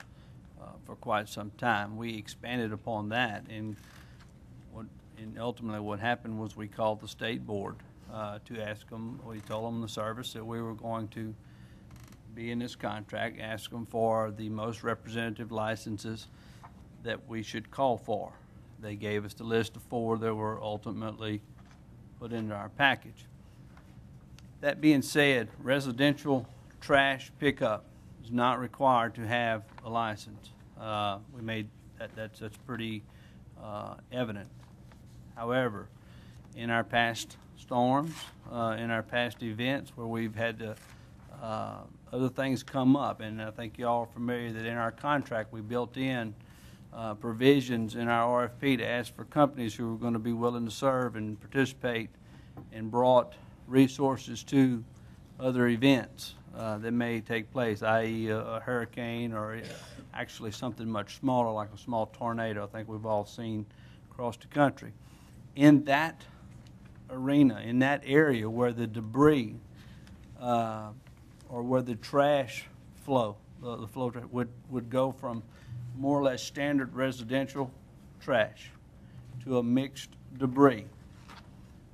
for quite some time. We expanded upon that, and ultimately what happened was we called the state board to ask them. We told them the service that we were going to be in this contract, ask them for the most representative licenses that we should call for. They gave us the list of 4 that were ultimately put into our package. That being said, residential trash pickup is not required to have a license. We made that's pretty evident. However, in our past storms, in our past events where we've had to other things come up, and I think you all are familiar that in our contract we built in provisions in our RFP to ask for companies who were going to be willing to serve and participate and brought resources to other events that may take place, i.e. a hurricane or actually something much smaller like a small tornado I think we've all seen across the country. In that arena, in that area where the debris or where the trash flow, the flow would go from more or less standard residential trash to a mixed debris.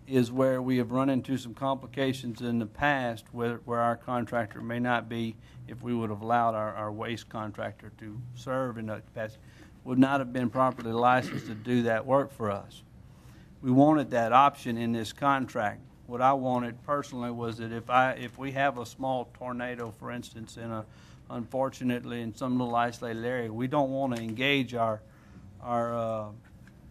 is where we have run into some complications in the past where our contractor may not be, if we would have allowed our waste contractor to serve in that capacity, would not have been properly licensed to do that work for us. We wanted that option in this contract. What I wanted personally was that if we have a small tornado, for instance, unfortunately in some little isolated area, we don't want to engage our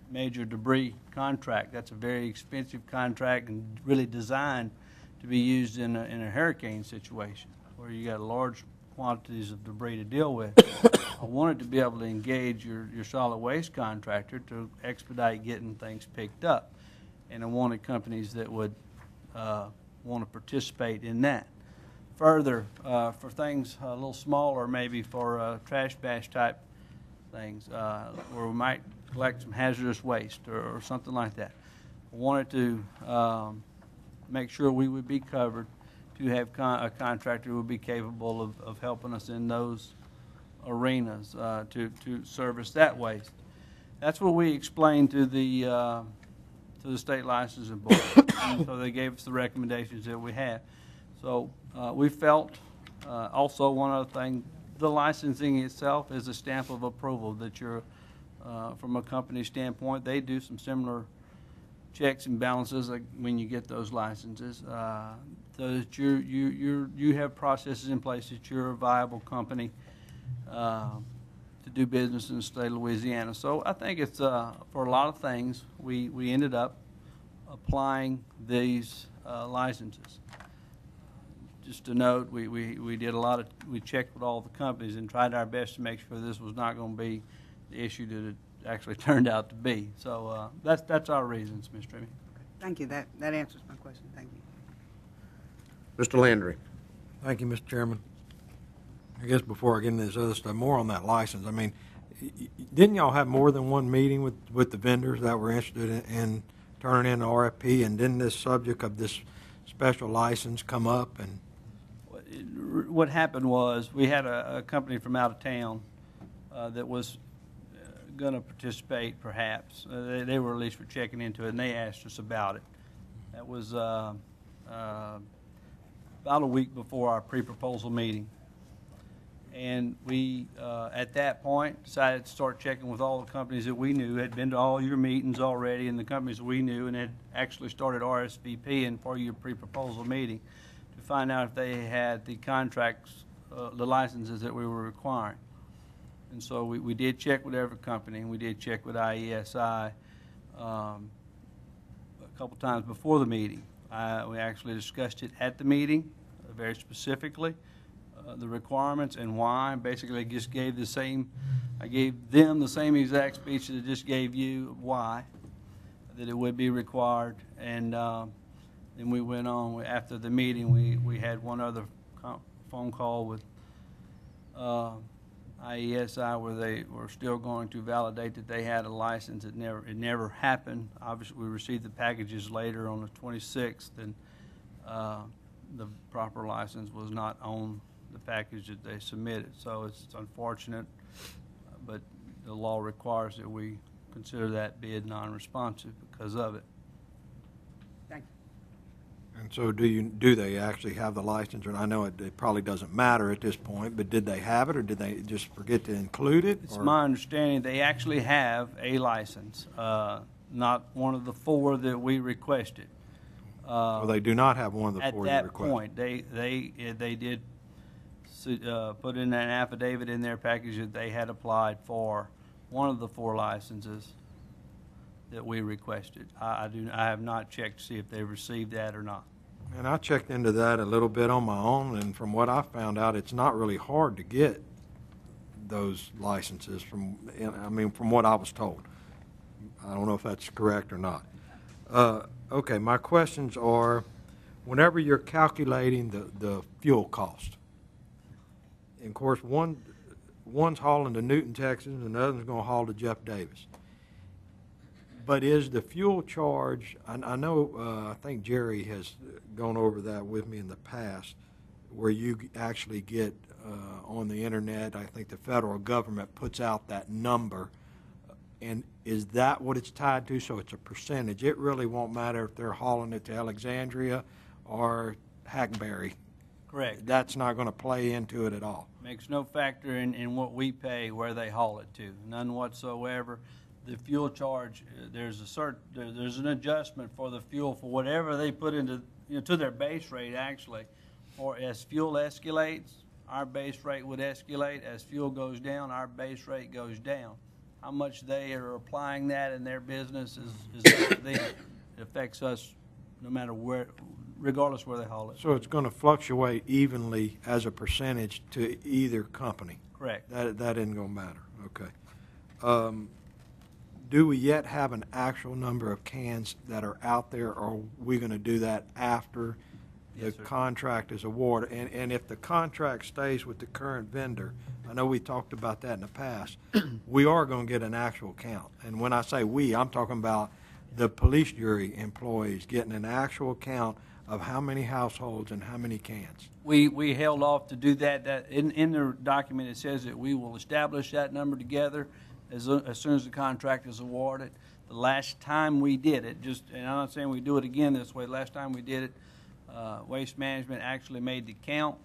major debris contract. That's a very expensive contract and really designed to be used in a hurricane situation where you got large quantities of debris to deal with. I wanted to be able to engage your solid waste contractor to expedite getting things picked up, and I wanted companies that would want to participate in that. Further, for things a little smaller, maybe for trash bash type things, where we might collect some hazardous waste or something like that. I wanted to make sure we would be covered, to have a contractor who would be capable of helping us in those arenas to service that waste. That's what we explained to the state licensing board. And so they gave us the recommendations that we have. So we felt also one other thing, the licensing itself is a stamp of approval that you're, from a company standpoint, they do some similar checks and balances like when you get those licenses, so that you have processes in place that you're a viable company to do business in the state of Louisiana. So I think it's for a lot of things we ended up applying these licenses. Just to note, we did we checked with all the companies and tried our best to make sure this was not going to be the issue that it actually turned out to be. So that's our reasons, Ms. Trimmie. Thank you. That answers my question. Thank you. Mr. Landry. Thank you, Mr. Chairman. I guess before I get into this other stuff, more on that license. I mean, didn't y'all have more than one meeting with the vendors that were interested in turning in the RFP, and didn't this subject of this special license come up? And what happened was we had a company from out of town that was going to participate, perhaps. They were at least checking into it, and they asked us about it. That was about a week before our pre-proposal meeting. And we, at that point, decided to start checking with all the companies that we knew, had been to all your meetings already, and the companies that we knew, and had actually started RSVPing for your pre-proposal meeting to find out if they had the contracts, the licenses that we were requiring. And so we did check with every company, and we did check with IESI a couple times before the meeting. We actually discussed it at the meeting very specifically, the requirements and why. Basically, I just gave I gave them the same exact speech that I just gave you, why, that it would be required. And then we went on. After the meeting, we had one other phone call with IESI where they were still going to validate that they had a license. It never happened. Obviously, we received the packages later on the 26th, and the proper license was not on the package that they submitted. So it's unfortunate, but the law requires that we consider that bid non-responsive because of it. Thank you. so do they actually have the license? And I know it probably doesn't matter at this point, but did they have it, or did they just forget to include it? It's my understanding they actually have a license, not one of the four that we requested. Well, they do not have one of the four you At that requested. point, they did put in an affidavit in their package that they had applied for one of the four licenses that we requested. I have not checked to see if they received that or not. And I checked into that a little bit on my own, and from what I found out, it's not really hard to get those licenses from what I was told. I don't know if that's correct or not. Okay, my questions are, whenever you're calculating the fuel cost, and of course, one's hauling to Newton, Texas, and the other's going to haul to Jeff Davis. But is the fuel charge, I know, I think Jerry has gone over that with me in the past, where you actually get on the internet, I think the federal government puts out that number And is that what it's tied to? So it's a percentage. It really won't matter if they're hauling it to Alexandria or Hackberry. Correct. That's not going to play into it at all. Makes no factor in what we pay where they haul it to, none whatsoever. The fuel charge, there's an adjustment for the fuel for whatever they put into, to their base rate actually. Or as fuel escalates, our base rate would escalate. As fuel goes down, our base rate goes down. How much they are applying that in their business is up to them. It affects us no matter where, regardless where they haul it. So it's going to fluctuate evenly as a percentage to either company. Correct. That isn't going to matter. Okay. Do we yet have an actual number of cans that are out there, or are we going to do that after the Yes, sir. contract is awarded? And if the contract stays with the current vendor, I know we talked about that in the past, we are going to get an actual count. And when I say we, I'm talking about the police jury employees getting an actual count of how many households and how many cans. We held off to do that. That in the document, it says that we will establish that number together as soon as the contract is awarded. The last time we did it, and I'm not saying we do it again this way, last time we did it, Waste Management actually made the count.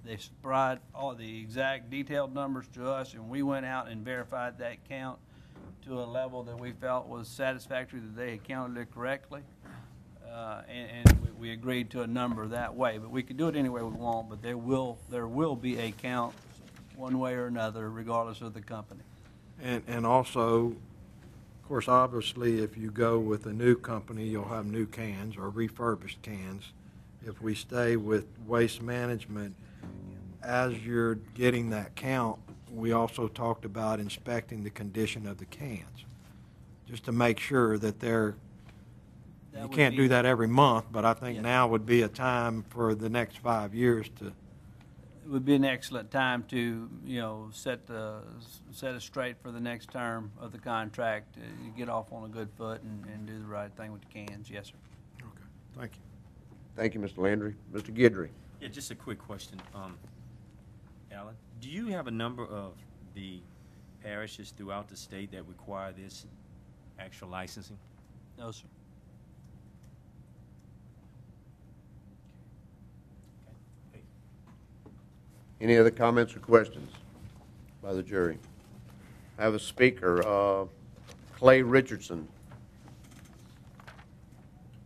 They supplied all the exact detailed numbers to us, and we went out and verified that count to a level that we felt was satisfactory, that they had counted it correctly. And we agreed to a number that way. But we could do it any way we want, but there will be a count one way or another, regardless of the company. And also, of course, obviously, if you go with a new company, you'll have new cans or refurbished cans. If we stay with Waste Management, as you're getting that count, we also talked about inspecting the condition of the cans, just to make sure that they're, That you would can't be- do that every month, but I think Yeah. now would be a time for the next 5 years to, It would be an excellent time to, set it straight for the next term of the contract, get off on a good foot and do the right thing with the cans. Yes, sir. okay, thank you. Thank you, Mr. Landry. Mr. Guidry. Yeah, just a quick question. Alan, do you have a number of the parishes throughout the state that require this actual licensing? No, sir. Any other comments or questions by the jury? I have a speaker, Clay Richardson.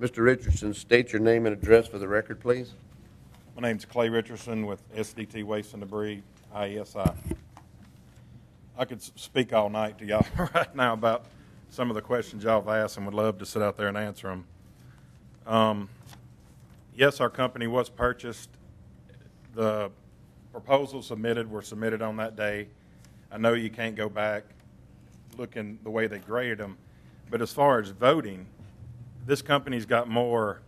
Mr. Richardson, state your name and address for the record, please. My name's Clay Richardson with SDT Waste and Debris, IESI. I could speak all night to y'all right now about some of the questions y'all have asked and would love to sit out there and answer them. Yes, our company was purchased. The proposals submitted were submitted on that day. I know you can't go back looking the way they graded them, but as far as voting, this company's got more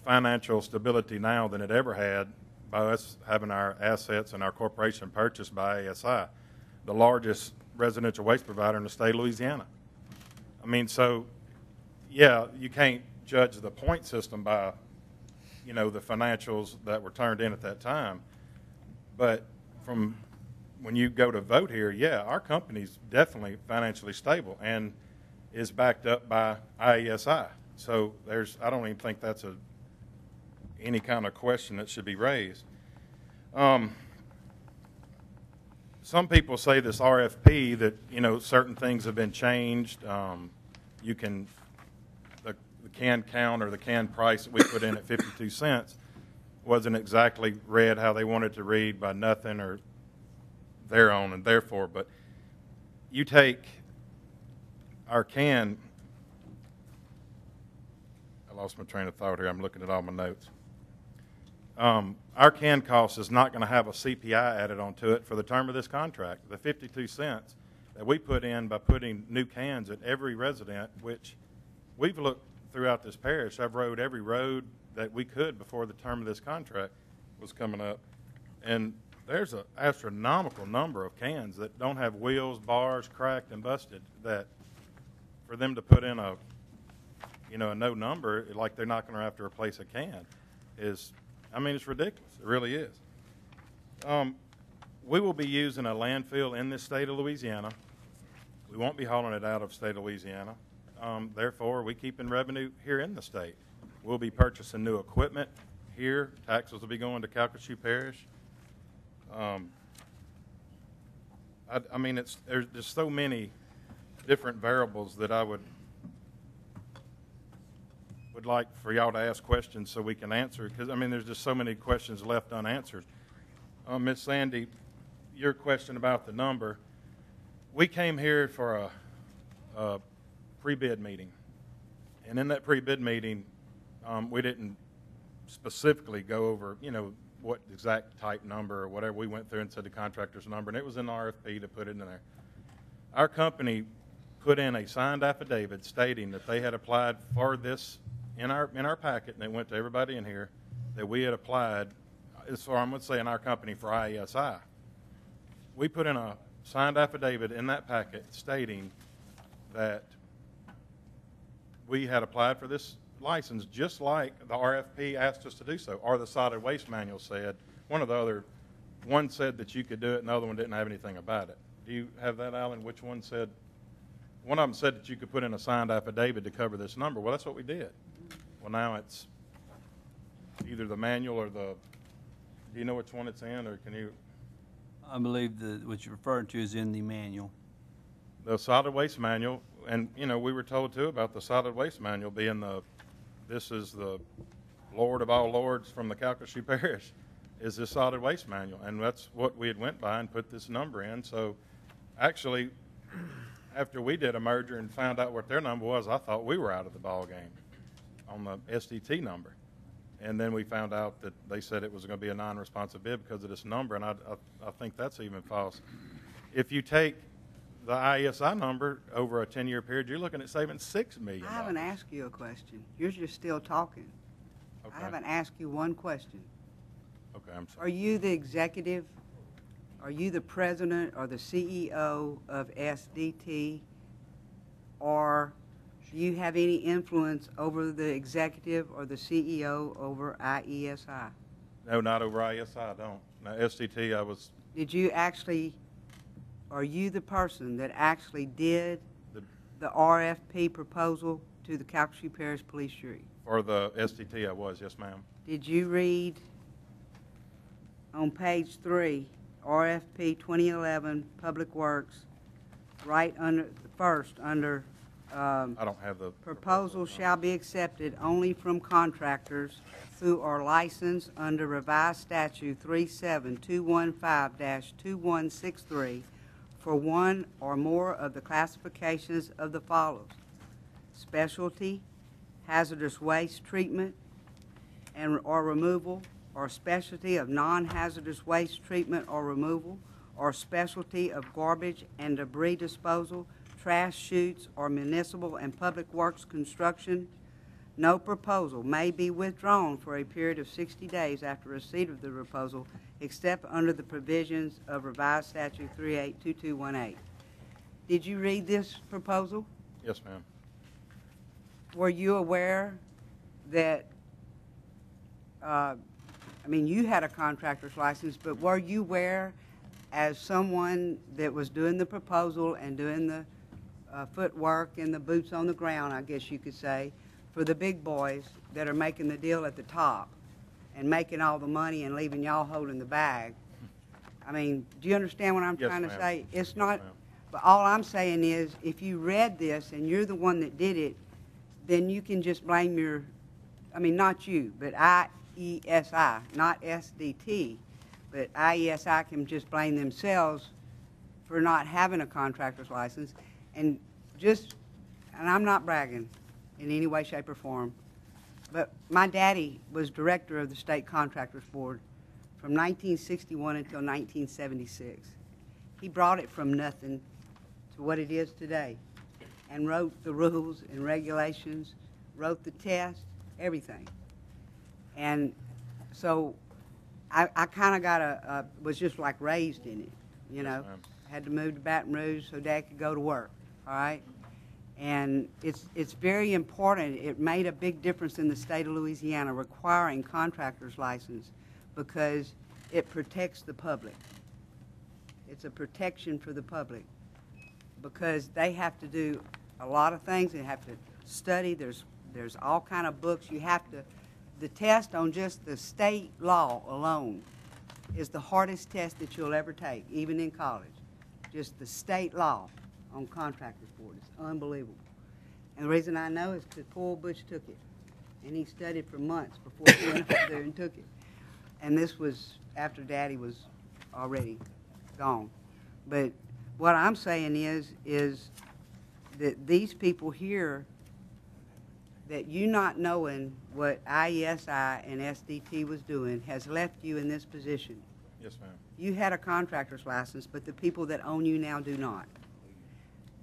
financial stability now than it ever had by us having our assets and our corporation purchased by ASI, the largest residential waste provider in the state of Louisiana. I mean, so, yeah, you can't judge the point system by, the financials that were turned in at that time. But from when you go to vote here, yeah, our company's definitely financially stable and is backed up by IESI. So I don't even think that's any kind of question that should be raised. Some people say this RFP that, certain things have been changed. You can, the can count or the can price that we put in at 52 cents wasn't exactly read how they wanted to read by nothing or their own and therefore. But you take our can, I lost my train of thought here. I'm looking at all my notes. Our can cost is not going to have a CPI added onto it for the term of this contract. The 52 cents that we put in by putting new cans at every resident, which we've looked throughout this parish. I've rode every road that we could before the term of this contract was coming up. And there's an astronomical number of cans that don't have wheels, bars, cracked and busted, that for them to put in a no number, like they're not going to have to replace a can, it's ridiculous. It really is. We will be using a landfill in this state of Louisiana. We won't be hauling it out of state of Louisiana. Therefore, we keep in revenue here in the state. We'll be purchasing new equipment here. Taxes will be going to Calcasieu Parish. I mean, there's so many different variables that I would like for y'all to ask questions so we can answer, because, I mean, there's just so many questions left unanswered. Ms. Sandy, your question about the number, we came here for a pre-bid meeting, and in that pre-bid meeting, we didn't specifically go over, you know, what exact type number or whatever. We went through and said the contractor's number, and it was in the RFP to put it in there. Our company put in a signed affidavit stating that they had applied for this in our packet, and it went to everybody in here, that we had applied, or I'm going to say in our company, for IESI. We put in a signed affidavit in that packet stating that we had applied for this license just like the RFP asked us to do so, or the solid waste manual said. One said that you could do it, and the other one didn't have anything about it. Do you have that, Alan? Which one said? One of them said that you could put in a signed affidavit to cover this number. Well, that's what we did. Well, now it's either the manual or do you know which one it's in, or can you? I believe what you're referring to is in the manual. The solid waste manual, and, you know, we were told, too, about the solid waste manual being this is the Lord of all lords from the Calcasieu Parish, is this solid waste manual. And that's what we had went by and put this number in. So, actually, after we did a merger and found out what their number was, I thought we were out of the ball game on the SDT number. And then we found out that they said it was going to be a non-responsive bid because of this number, and I think that's even false. If you take the IESI number over a 10-year period, you're looking at saving $6 million. I haven't asked you a question. You're just still talking. Okay. I haven't asked you one question. Okay, I'm sorry. Are you the executive? Are you the president or the CEO of SDT? Or do you have any influence over the executive or the CEO over IESI? No, not over IESI, I don't. Now, SDT, I was... Did you actually, are you the person that actually did the RFP proposal to the Calcasieu Parish Police Jury? For the SDT, I was, yes, ma'am. Did you read on page 3, RFP 2011, Public Works, right under, first under I don't have the... proposal shall be accepted only from contractors who are licensed under revised statute 37215-2163 for one or more of the classifications of the follows: specialty, hazardous waste treatment and or removal, or specialty of non-hazardous waste treatment or removal, or specialty of garbage and debris disposal, trash chutes, or municipal and public works construction. No proposal may be withdrawn for a period of 60 days after receipt of the proposal, except under the provisions of revised statute 382218. Did you read this proposal? Yes, ma'am. Were you aware that, I mean, you had a contractor's license, but were you aware, as someone that was doing the proposal and doing the footwork and the boots on the ground, I guess you could say, for the big boys that are making the deal at the top and making all the money and leaving y'all holding the bag? I mean, do you understand what I'm Yes, trying to ma'am. say? It's Yes, not, ma'am. but all I'm saying is, if you read this and you're the one that did it, then you can just blame your, I mean, not you, but IESI, not SDT, but IESI can just blame themselves for not having a contractor's license. And just, and I'm not bragging in any way, shape, or form, but my daddy was director of the State Contractors Board from 1961 until 1976. He brought it from nothing to what it is today, and wrote the rules and regulations, wrote the test, everything. And so I kind of was just like raised in it, you know. ma'am. I had to move to Baton Rouge so Dad could go to work, all right? And it's very important. It made a big difference in the state of Louisiana requiring contractor's license because it protects the public. It's a protection for the public. because they have to do a lot of things. They have to study. There's all kind of books. You have to, the test on just the state law alone is the hardest test that you'll ever take, even in college. Just the state law on contractors board. It's unbelievable. And the reason I know is because poor Butch took it. And he studied for months before he went up there and took it. And this was after Daddy was already gone. But what I'm saying is that these people here, that you not knowing what IESI and SDT was doing has left you in this position. Yes, ma'am. You had a contractor's license, but the people that own you now do not.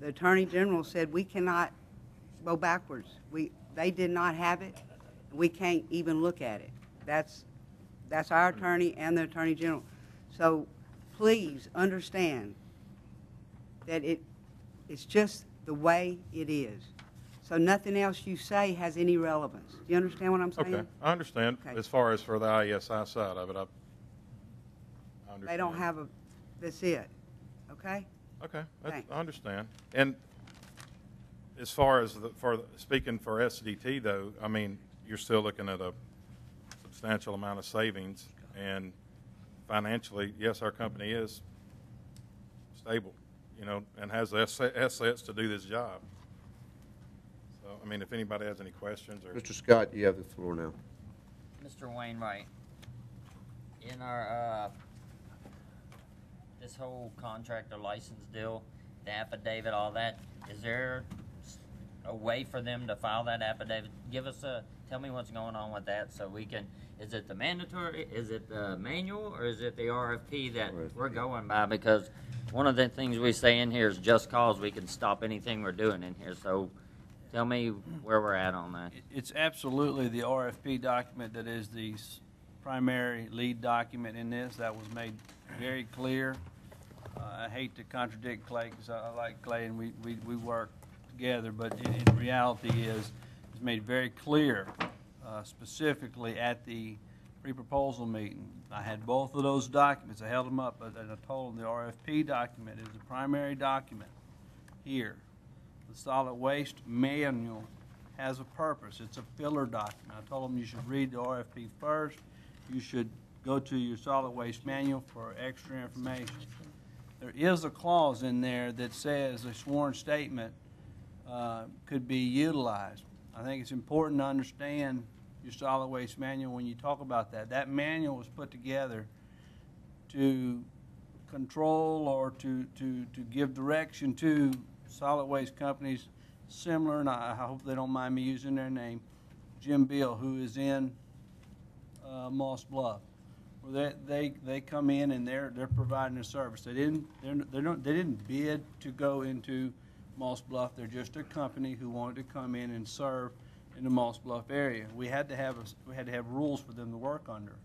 The Attorney General said we cannot go backwards. They did not have it. We can't even look at it. That's our attorney and the Attorney General. So please understand that it's just the way it is. So nothing else you say has any relevance. Do you understand what I'm saying? Okay, I understand. Okay. As far as for the IESI side of it, I understand. They don't have that's it. Okay? Okay, Thanks. I understand. And as far as speaking for SDT though, I mean, you're still looking at a substantial amount of savings, and financially, yes, our company is stable, you know, and has the assets to do this job. So, I mean, if anybody has any questions or. Mr. Scott, you have the floor now. Mr. Wainwright, in our, this whole contractor license deal, the affidavit, all that, is there a way for them to file that affidavit? Tell me what's going on with that so we can, is it the mandatory, is it the manual, or is it the RFP that we're going by? Because one of the things we say in here is just cause we can stop anything we're doing in here. So tell me where we're at on that. It's absolutely the RFP document that is the primary lead document in this. That was made very clear. I hate to contradict Clay because I like Clay and we work together, but in reality it's made very clear, specifically at the pre-proposal meeting. I had both of those documents. I held them up, and I told them the RFP document is the primary document here. The solid waste manual has a purpose. It's a filler document. I told them you should read the RFP first. You should go to your solid waste manual for extra information. There is a clause in there that says a sworn statement could be utilized. I think it's important to understand your solid waste manual when you talk about that. That manual was put together to control or to give direction to solid waste companies similar, and I hope they don't mind me using their name, Jim Bill, who is in Moss Bluff. Where they come in and they're providing a service. They didn't bid to go into Moss Bluff. They're just a company who wanted to come in and serve in the Moss Bluff area. We had to have rules for them to work under.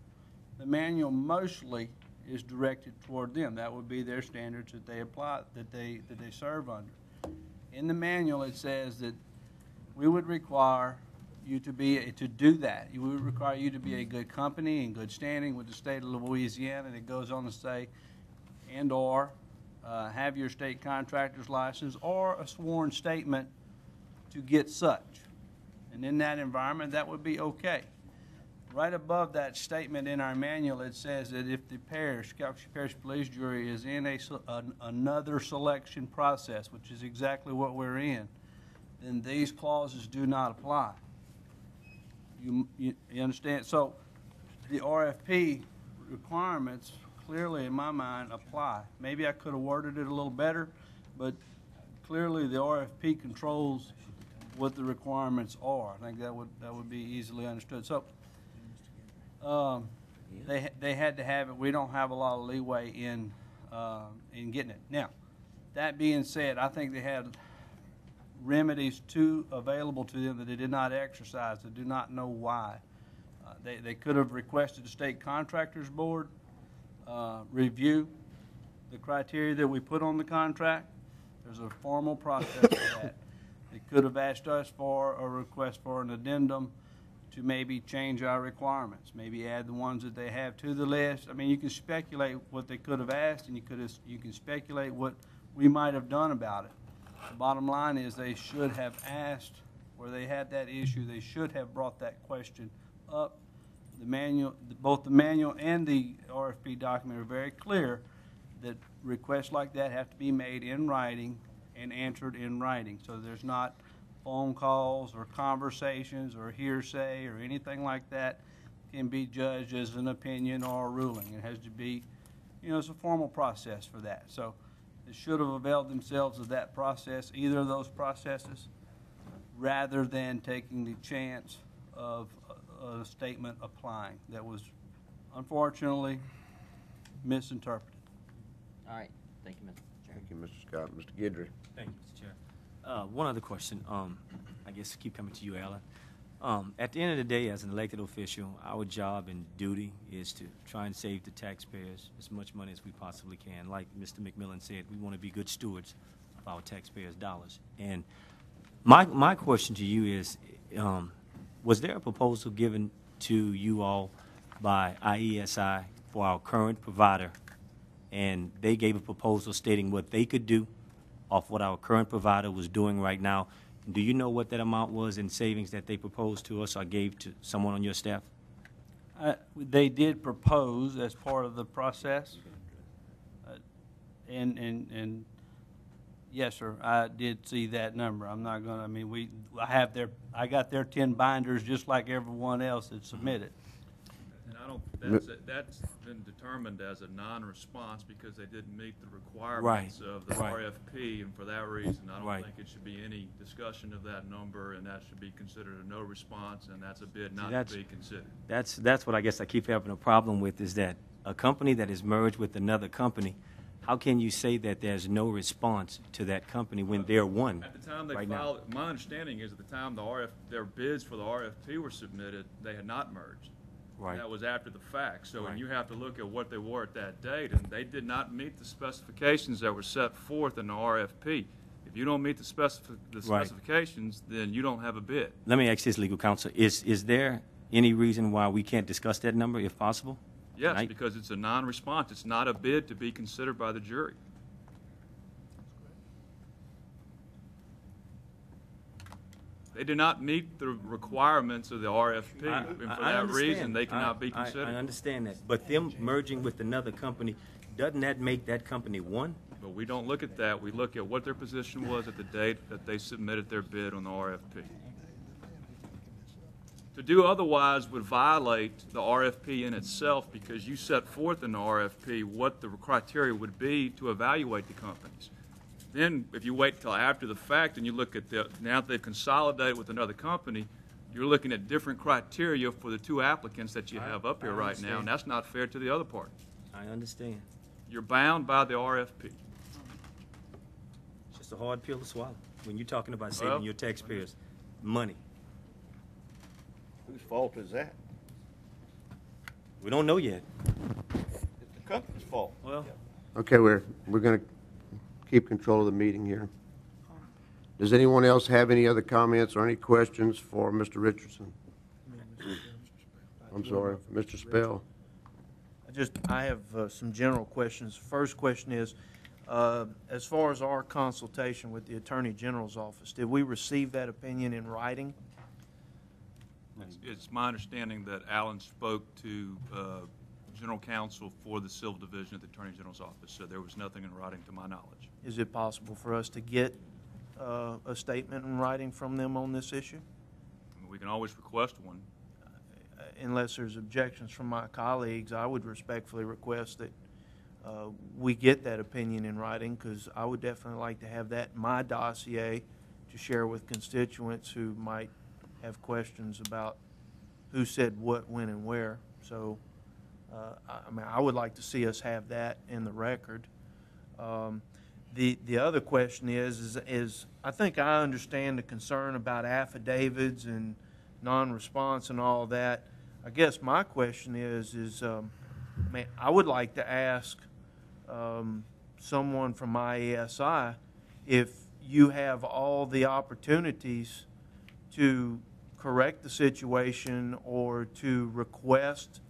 The manual mostly is directed toward them. That would be their standards that they apply, that they serve under. In the manual, it says that we would require you to do that. We would require you to be a good company in good standing with the state of Louisiana. And it goes on to say, and/or have your state contractor's license or a sworn statement to get such. And in that environment, that would be okay. Right above that statement in our manual, it says that if the Calcasieu Parish Police Jury is in another selection process, which is exactly what we're in, then these clauses do not apply. You understand? So the RFP requirements clearly, in my mind, apply. Maybe I could have worded it a little better, but clearly the RFP controls what the requirements are. I think that would be easily understood. So they had to have it. We don't have a lot of leeway in getting it. Now, that being said, I think they had remedies available to them that they did not exercise. They do not know why. They could have requested the state contractors board review the criteria that we put on the contract. There's a formal process for that. They could have asked us for a request for an addendum to maybe change our requirements, maybe add the ones that they have to the list. I mean, you can speculate what they could have asked, and you can speculate what we might have done about it. The bottom line is they should have asked, where they had that issue, they should have brought that question up. The manual, both the manual and the RFP document are very clear that requests like that have to be made in writing and answered in writing. So there's not phone calls or conversations or hearsay or anything like that can be judged as an opinion or a ruling. It has to be, it's a formal process for that. So they should have availed themselves of that process, either of those processes, rather than taking the chance of a statement applying that was unfortunately misinterpreted. All right, thank you, Mr. Chair. Thank you, Mr. Scott. Mr. Guidry. Thank you, Mr. Chair. One other question. I guess keep coming to you, Alan. At the end of the day, as an elected official, our job and duty is to try and save the taxpayers as much money as we possibly can. Like Mr. McMillan said, we want to be good stewards of our taxpayers' dollars. And my question to you is, was there a proposal given to you all by IESI for our current provider, and they gave a proposal stating what they could do off what our current provider was doing right now? Do you know what that amount was in savings that they proposed to us or gave to someone on your staff? They did propose as part of the process. And yes, sir, I did see that number. I'm not gonna, I got their 10 binders just like everyone else that submitted. And that's been determined as a non-response because they didn't meet the requirements of the RFP, and for that reason, I don't think it should be any discussion of that number, and that should be considered a no response, and that's a bid not to be considered. That's what I guess I keep having a problem with, is that a company that is merged with another company, how can you say that there's no response to that company when they're one? At the time they right filed, my understanding is at the time their bids for the RFP were submitted, they had not merged. Right. That was after the fact. So and you have to look at what they were at that date, and they did not meet the specifications that were set forth in the RFP. If you don't meet the specifications, then you don't have a bid. Let me ask this, legal counsel. Is there any reason why we can't discuss that number if possible? Yes, tonight? because it's a non-response. It's not a bid to be considered by the jury. They did not meet the requirements of the RFP, and for that reason, they cannot be considered. I understand that. But them merging with another company, doesn't that make that company one? But we don't look at that. We look at what their position was at the date that they submitted their bid on the RFP. To do otherwise would violate the RFP in itself, because you set forth in the RFP what the criteria would be to evaluate the companies. Then, if you wait till after the fact and you look at now that they've consolidated with another company, you're looking at different criteria for the two applicants that you have up here right now, and that's not fair to the other party. I understand. You're bound by the RFP. It's just a hard pill to swallow when you're talking about saving your taxpayers money. Whose fault is that? We don't know yet. It's the company's fault. Well, Okay, we're going to keep control of the meeting here. Does anyone else have any other comments or any questions for Mr. Richardson? I'm sorry, Mr. Spell. I have some general questions. First question is, as far as our consultation with the Attorney General's office, did we receive that opinion in writing? It's my understanding that Alan spoke to General Counsel for the Civil Division at the Attorney General's office, so there was nothing in writing to my knowledge. Is it possible for us to get a statement in writing from them on this issue? I mean, we can always request one. Unless there's objections from my colleagues, I would respectfully request that we get that opinion in writing, because I would definitely like to have that in my dossier to share with constituents who might have questions about who said what, when, and where. So, I would like to see us have that in the record. The other question is I think I understand the concern about affidavits and non-response and all that. I guess my question is I would like to ask someone from IESI if you have all the opportunities to correct the situation or to request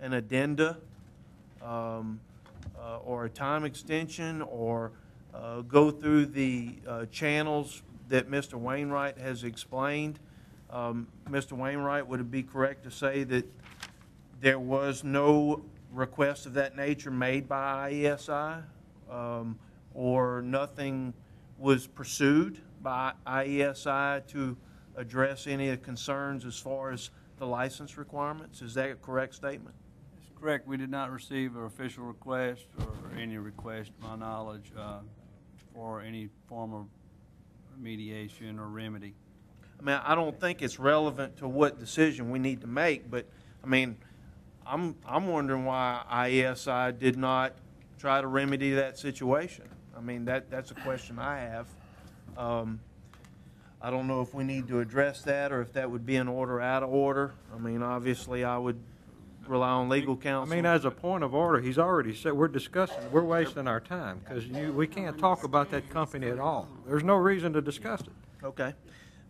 an addenda or a time extension or go through the channels that Mr. Wainwright has explained. Mr. Wainwright, would it be correct to say that there was no request of that nature made by IESI, or nothing was pursued by IESI to address any of the concerns as far as the license requirements? Is that a correct statement? It's correct. We did not receive an official request or any request, to my knowledge, for any form of remediation or remedy. I mean, I don't think it's relevant to what decision we need to make, but, I mean, I'm wondering why IESI did not try to remedy that situation. I mean, that's a question I have. I don't know if we need to address that or if that would be an order out of order. I mean, obviously, I would rely on legal I counsel. mean, as a point of order, he's already said, we're wasting our time, because we can't talk about that company at all. There's no reason to discuss it. Okay.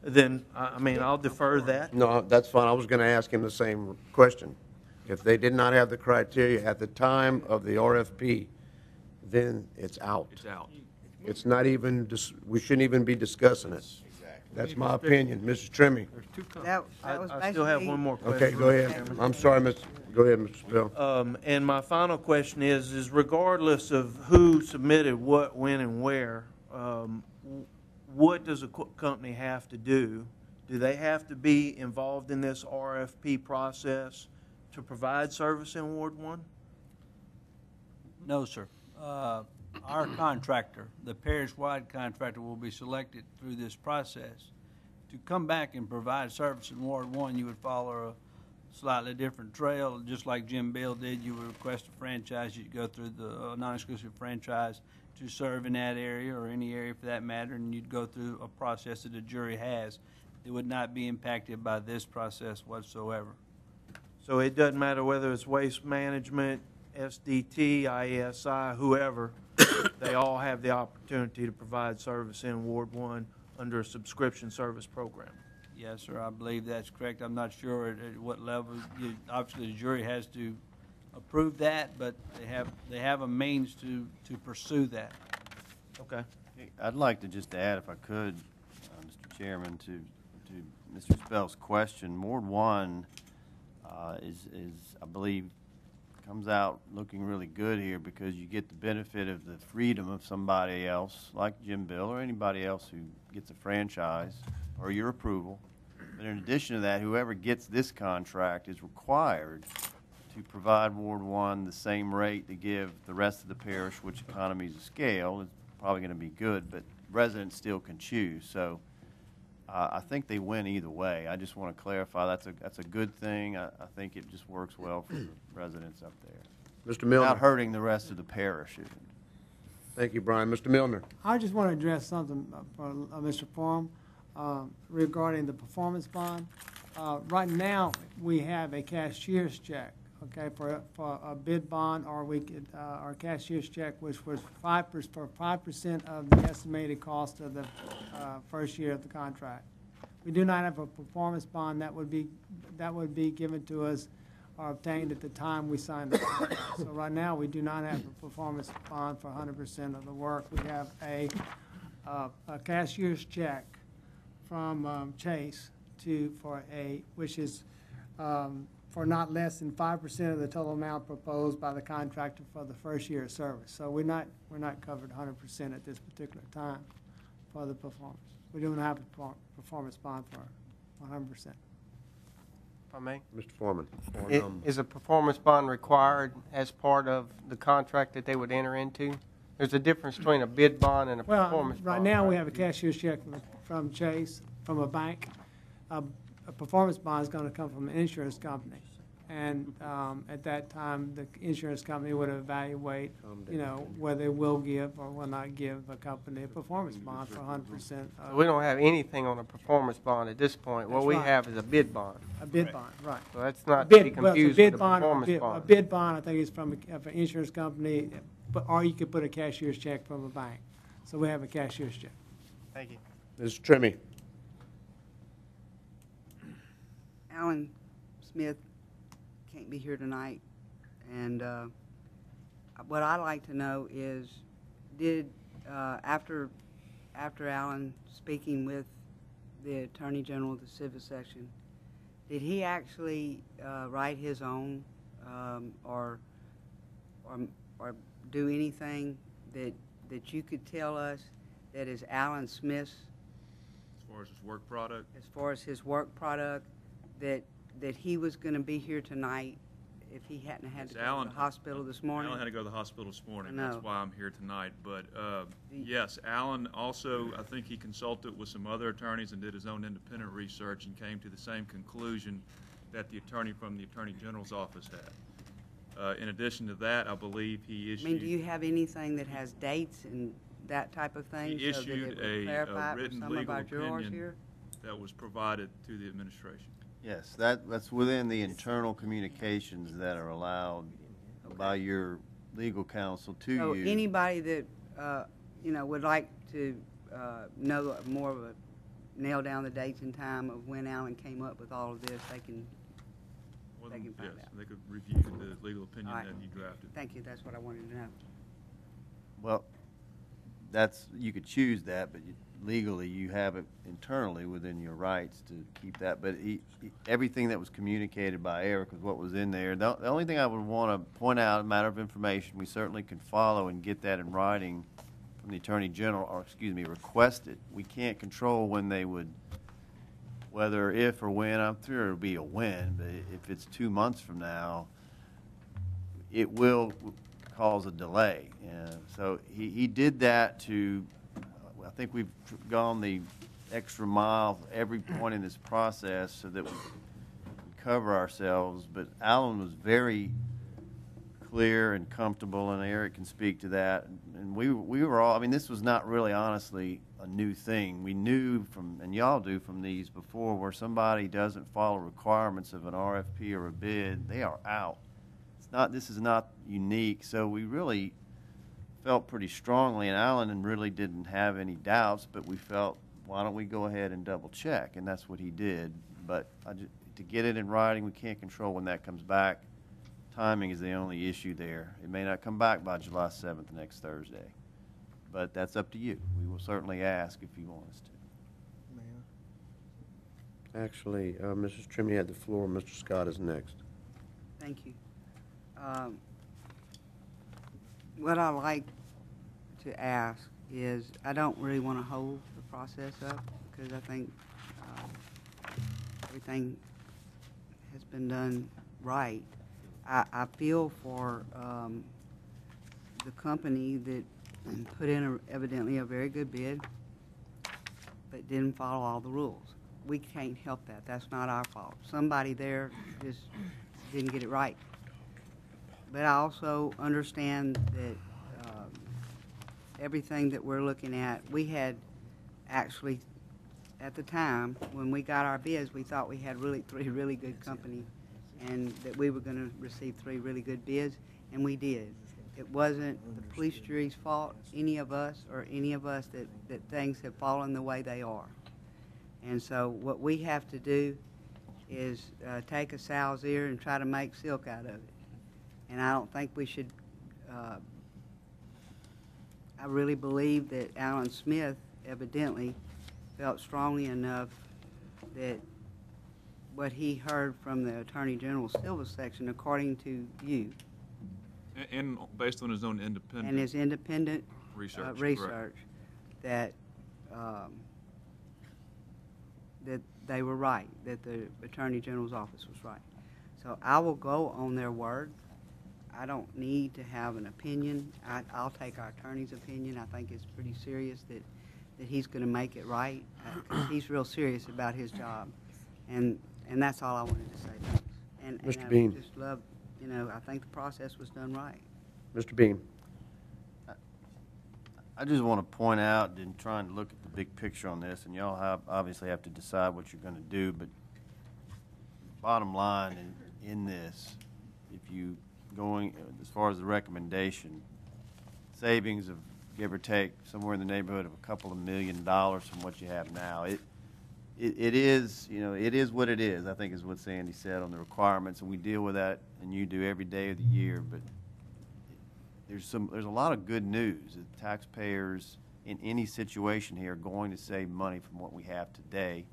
Then, I mean, I'll defer that. No, that's fine. I was going to ask him the same question. If they did not have the criteria at the time of the RFP, then it's out. It's out. It's not even, we shouldn't even be discussing it. That's my opinion. Mrs. Trimmie. That was I still have basically- one more question. Okay, go ahead. I'm sorry, go ahead, Mr. Spill. And my final question is regardless of who submitted what, when, and where, what does a company have to do? Do they have to be involved in this RFP process to provide service in Ward 1? No, sir. Our contractor, the parish-wide contractor, will be selected through this process. To come back and provide service in Ward 1, you would follow a slightly different trail, just like Jim Bill did. You would request a franchise. You'd go through the non-exclusive franchise to serve in that area or any area for that matter, and you'd go through a process that the jury has. It would not be impacted by this process whatsoever. So it doesn't matter whether it's Waste Management, SDT, IESI, whoever, they all have the opportunity to provide service in Ward 1 under a subscription service program. Yes, sir, I believe that's correct. I'm not sure at what level. Obviously, the jury has to approve that, but they have a means to pursue that. Okay. I'd like to just add, if I could, Mr. Chairman, to Mr. Spell's question. Ward 1 is, I believe, comes out looking really good here because you get the benefit of the freedom of somebody else, like Jim Bill or anybody else who gets a franchise or your approval. But in addition to that, whoever gets this contract is required to provide Ward 1 the same rate to give the rest of the parish, which economies of scale is probably going to be good, but residents still can choose. So I think they win either way. I just want to clarify that's a good thing. I think it just works well for the residents up there. Mr. Milner. Not hurting the rest of the parish. Thank you, Brian. Mr. Milner. I just want to address something for Mr. Forum regarding the performance bond. Right now, we have a cashier's check, okay, for a bid bond, or we could, our cashier's check, which was 5% of the estimated cost of the first year of the contract. We do not have a performance bond that would be given to us or obtained at the time we signed the contract. So right now, we do not have a performance bond for 100% of the work. We have a cashier's check from Chase which is for not less than 5% of the total amount proposed by the contractor for the first year of service. So we're not covered 100% at this particular time for the performance. We don't have a performance bond for 100%. If I may. Mr. Foreman. Is a performance bond required as part of the contract that they would enter into? There's a difference between a bid bond and a performance bond. Right now, we have a cashier's check from Chase, from a bank. A performance bond is going to come from an insurance company. And at that time, the insurance company would evaluate, whether they will give or will not give a company a performance bond for 100%. So we don't have anything on a performance bond at this point. What we have is a bid bond. A bid bond, right. So that's not to be confused with a performance bond. A bid bond, I think, is from an insurance company, or you could put a cashier's check from a bank. So we have a cashier's check. Thank you. Mr. Trimmie. Alan Smith can't be here tonight, and what I'd like to know is, did after Alan speaking with the Attorney General of the Civil Section, did he actually write his own or do anything that you could tell us that is Alan Smith's, As far as his work product, as far as his work product, that he was going to be here tonight if he hadn't had to go to the hospital this morning? Alan had to go to the hospital this morning. I know. That's why I'm here tonight. But yes, Alan also, I think he consulted with some other attorneys and did his own independent research and came to the same conclusion that the attorney from the Attorney General's office had. In addition to that, I believe he issued. I mean, do you have anything that has dates and that type of thing? He so that it issued would a clarify it for written some of legal our jurors opinion here? that was provided to the administration. Yes, that's within the internal communications that are allowed by your legal counsel to So you. anybody that, would like to know more of a, nail down the dates and time of when Alan came up with all of this, they can find Yes, out. they could review the legal opinion All right. that he drafted. Thank you, that's what I wanted to know. Well, you could choose that, but legally, you have it internally within your rights to keep that. But everything that was communicated by Eric was what was in there. The only thing I would want to point out, a matter of information, we certainly can follow and get that in writing from the Attorney General, or request it. We can't control when they would, whether, if, or when. I'm sure it'll be a when, but if it's 2 months from now, it will cause a delay. So he did that to, I think we've gone the extra mile every point in this process so that we cover ourselves. But Alan was very clear and comfortable, and Eric can speak to that. And we were all, I mean, this was not really honestly a new thing. We knew from, and y'all do from these before, where somebody doesn't follow requirements of an RFP or a bid, they are out. This is not unique. So we really felt pretty strongly, and Alan really didn't have any doubts, but we felt, why don't we go ahead and double check? And that's what he did. But to get it in writing, we can't control when that comes back. Timing is the only issue there. It may not come back by July 7th, next Thursday. But that's up to you. We will certainly ask if you want us to. Actually, Mrs. Trimley had the floor. Mr. Scott is next. Thank you. What I like to ask is, I don't really want to hold the process up because I think everything has been done right. I feel for the company that put in evidently a very good bid, but didn't follow all the rules. We can't help that. That's not our fault. Somebody there just didn't get it right. But I also understand that everything that we're looking at, we had actually, at the time, when we got our bids, we thought we had three really good companies and that we were going to receive 3 really good bids, and we did. It wasn't the police jury's fault, any of us that things have fallen the way they are. And so what we have to do is take a sow's ear and try to make silk out of it. And I don't think we should, I really believe that Alan Smith evidently felt strongly enough that what he heard from the Attorney General's Civil Section, according to you, And based on his own independent. and his independent research. research, that that they were right, that the Attorney General's office was right. So I will go on their word. I don't need to have an opinion. I'll take our attorney's opinion. I think it's pretty serious that he's going to make it right. 'Cause he's real serious about his job. And that's all I wanted to say. Thanks. And Mr. I Beam. just love, I think the process was done right. Mr. Beam. I just want to point out, in trying to look at the big picture on this, and y'all obviously have to decide what you're going to do, but bottom line in this, if you going, as far as the recommendation, savings of, give or take, somewhere in the neighborhood of a couple of $1 million from what you have now. It is, it is what it is, I think is what Sandy said on the requirements, and we deal with that, and you do every day of the year, but there's a lot of good news. The taxpayers in any situation here are going to save money from what we have today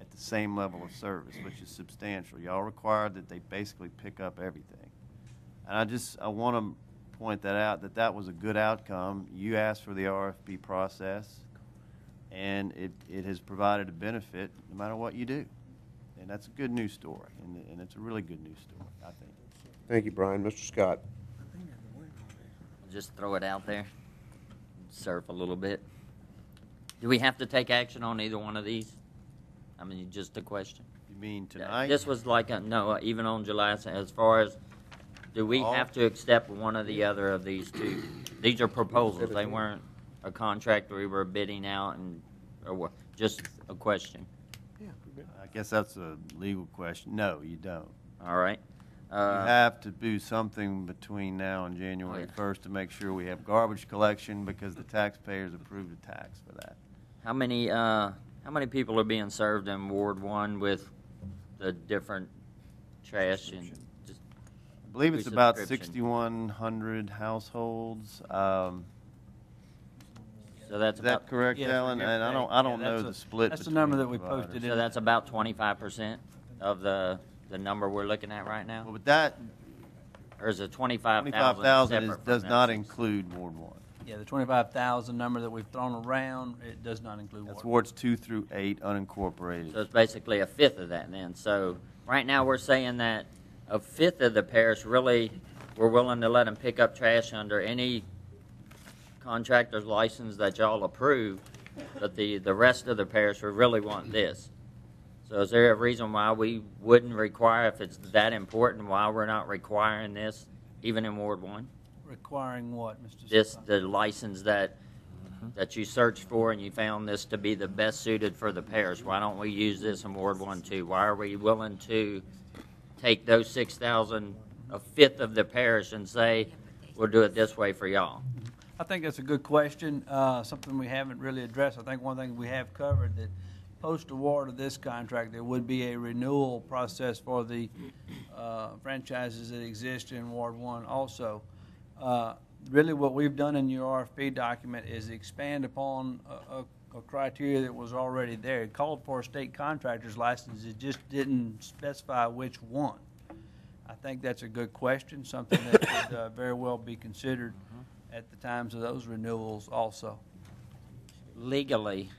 at the same level of service, which is substantial. Y'all required that they basically pick up everything. And I want to point that out, that was a good outcome. You asked for the RFP process, and it has provided a benefit no matter what you do. And that's a good news story, and it's a really good news story, I think. Thank you, Brian. Mr. Scott? Just throw it out there, surf a little bit. Do we have to take action on either one of these? I mean, just a question. You mean tonight? This was like no, even on July, as far as, do we have to accept one or the other of these two? These are proposals. They weren't a contract we were bidding out, or what? Just a question. I guess that's a legal question. No, you don't. All right. You have to do something between now and January 1st to make sure we have garbage collection, because the taxpayers approved a tax for that. How many people are being served in Ward 1 with the different trash and just? I believe it's about subscription? 6,100 households. So that's Is that about, correct, Yes, Alan? yeah, And I don't know the split. That's the number that we between the posted providers. so that's about 25% of the number we're looking at right now? Well, but that Or is it 25,000 25,000 separate does from not that? include Ward 1. Yeah, the 25,000 number that we've thrown around, it does not include That's water. Wards 2 through 8 unincorporated. So it's basically a fifth of that then. So right now we're saying that a fifth of the parish really, we're willing to let them pick up trash under any contractor's license that y'all approve, but the rest of the parish, we really want this. So is there a reason why we wouldn't require, if it's that important, why we're not requiring this even in Ward 1? Requiring what, Mr. This, Suppine? the license that you searched for and you found this to be the best suited for the parish. Why don't we use this in Ward 1 too? Why are we willing to take those 6,000, a fifth of the parish, and say, we'll do it this way for y'all? I think that's a good question, something we haven't really addressed. I think one thing we have covered, that post-award of this contract, there would be a renewal process for the franchises that exist in Ward 1 also. Really what we've done in your RFP document is expand upon a criteria that was already there. It called for a state contractor's license, it just didn't specify which one. I think that's a good question, something that could very well be considered at the times of those renewals also. Legally,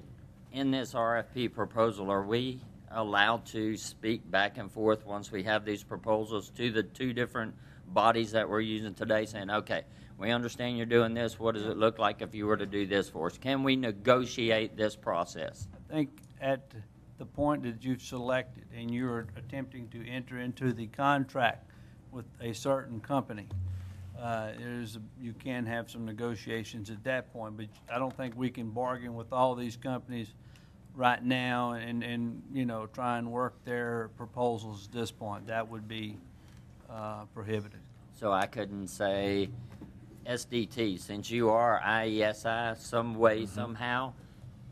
in this RFP proposal, are we allowed to speak back and forth once we have these proposals to the two different bodies that we're using today, saying, okay, we understand you're doing this, what does it look like if you were to do this for us? Can we negotiate this process? I think at the point that you've selected and you're attempting to enter into the contract with a certain company, you can have some negotiations at that point, but I don't think we can bargain with all these companies right now and you know, try and work their proposals at this point. That would be prohibited. So I couldn't say, SDT, since you are IESI, some way, somehow,